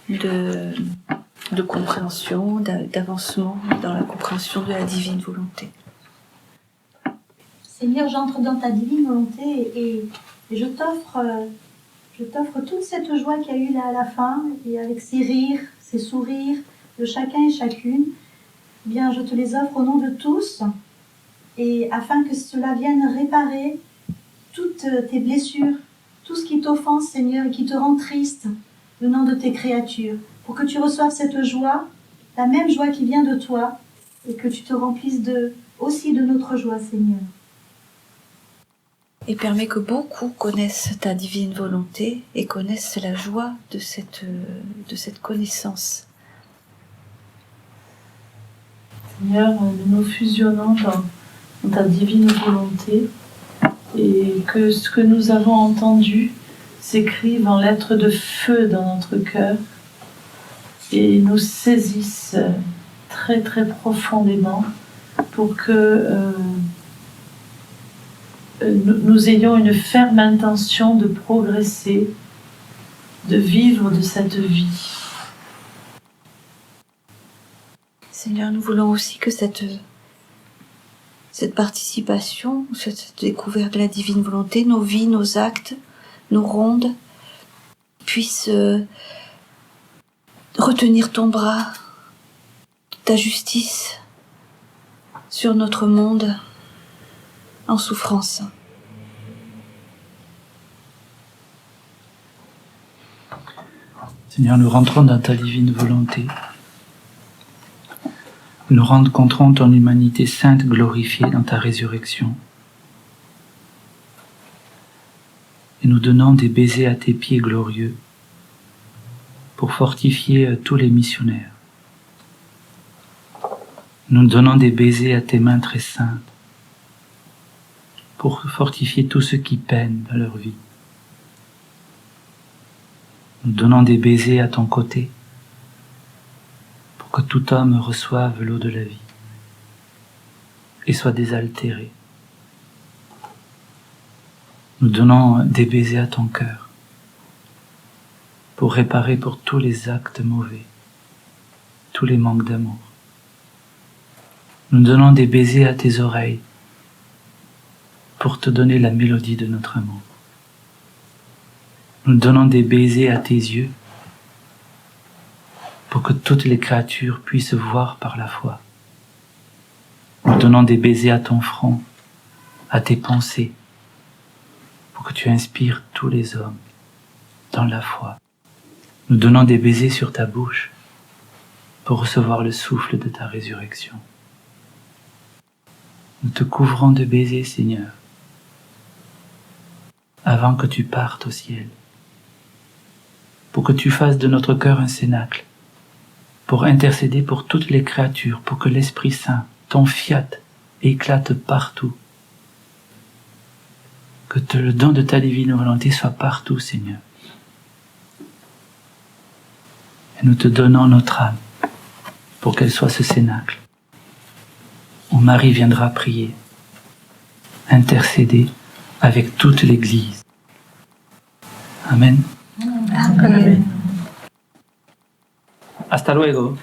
de compréhension, d'avancement dans la compréhension de la divine volonté. Seigneur, j'entre dans ta divine volonté et je t'offre toute cette joie qu'il y a eu là à la fin, et avec ces rires, ces sourires de chacun et chacune. Eh bien, je te les offre au nom de tous, et afin que cela vienne réparer toutes tes blessures, tout ce qui t'offense, Seigneur, et qui te rend triste venant de tes créatures, pour que tu reçoives cette joie, la même joie qui vient de toi, et que tu te remplisses aussi de notre joie, Seigneur. Et permets que beaucoup connaissent ta divine volonté et connaissent la joie de cette connaissance. Seigneur, nous fusionnons dans ta divine volonté et que ce que nous avons entendu s'écrive en lettres de feu dans notre cœur et nous saisisse très très profondément pour que nous ayons une ferme intention de progresser, de vivre de cette vie. Seigneur, nous voulons aussi que cette participation, cette découverte de la divine volonté, nos vies, nos actes, nos rondes, puissent retenir ton bras, ta justice sur notre monde, en souffrance. Seigneur, nous rentrons dans ta divine volonté. Nous rencontrons ton humanité sainte glorifiée dans ta résurrection. Et nous donnons des baisers à tes pieds glorieux pour fortifier tous les missionnaires. Nous donnons des baisers à tes mains très saintes pour fortifier tous ceux qui peinent dans leur vie. Nous donnons des baisers à ton côté pour que tout homme reçoive l'eau de la vie et soit désaltéré. Nous donnons des baisers à ton cœur pour réparer pour tous les actes mauvais, tous les manques d'amour. Nous donnons des baisers à tes oreilles pour te donner la mélodie de notre amour. Nous donnons des baisers à tes yeux pour que toutes les créatures puissent voir par la foi. Nous donnons des baisers à ton front, à tes pensées, pour que tu inspires tous les hommes dans la foi. Nous donnons des baisers sur ta bouche pour recevoir le souffle de ta résurrection. Nous te couvrons de baisers, Seigneur, avant que tu partes au ciel, pour que tu fasses de notre cœur un cénacle, pour intercéder pour toutes les créatures, pour que l'Esprit Saint, ton fiat, éclate partout, que le don de ta divine volonté soit partout, Seigneur. Et nous te donnons notre âme pour qu'elle soit ce cénacle où Marie viendra prier, intercéder avec toute l'Église. Amen. Amen. Hasta luego.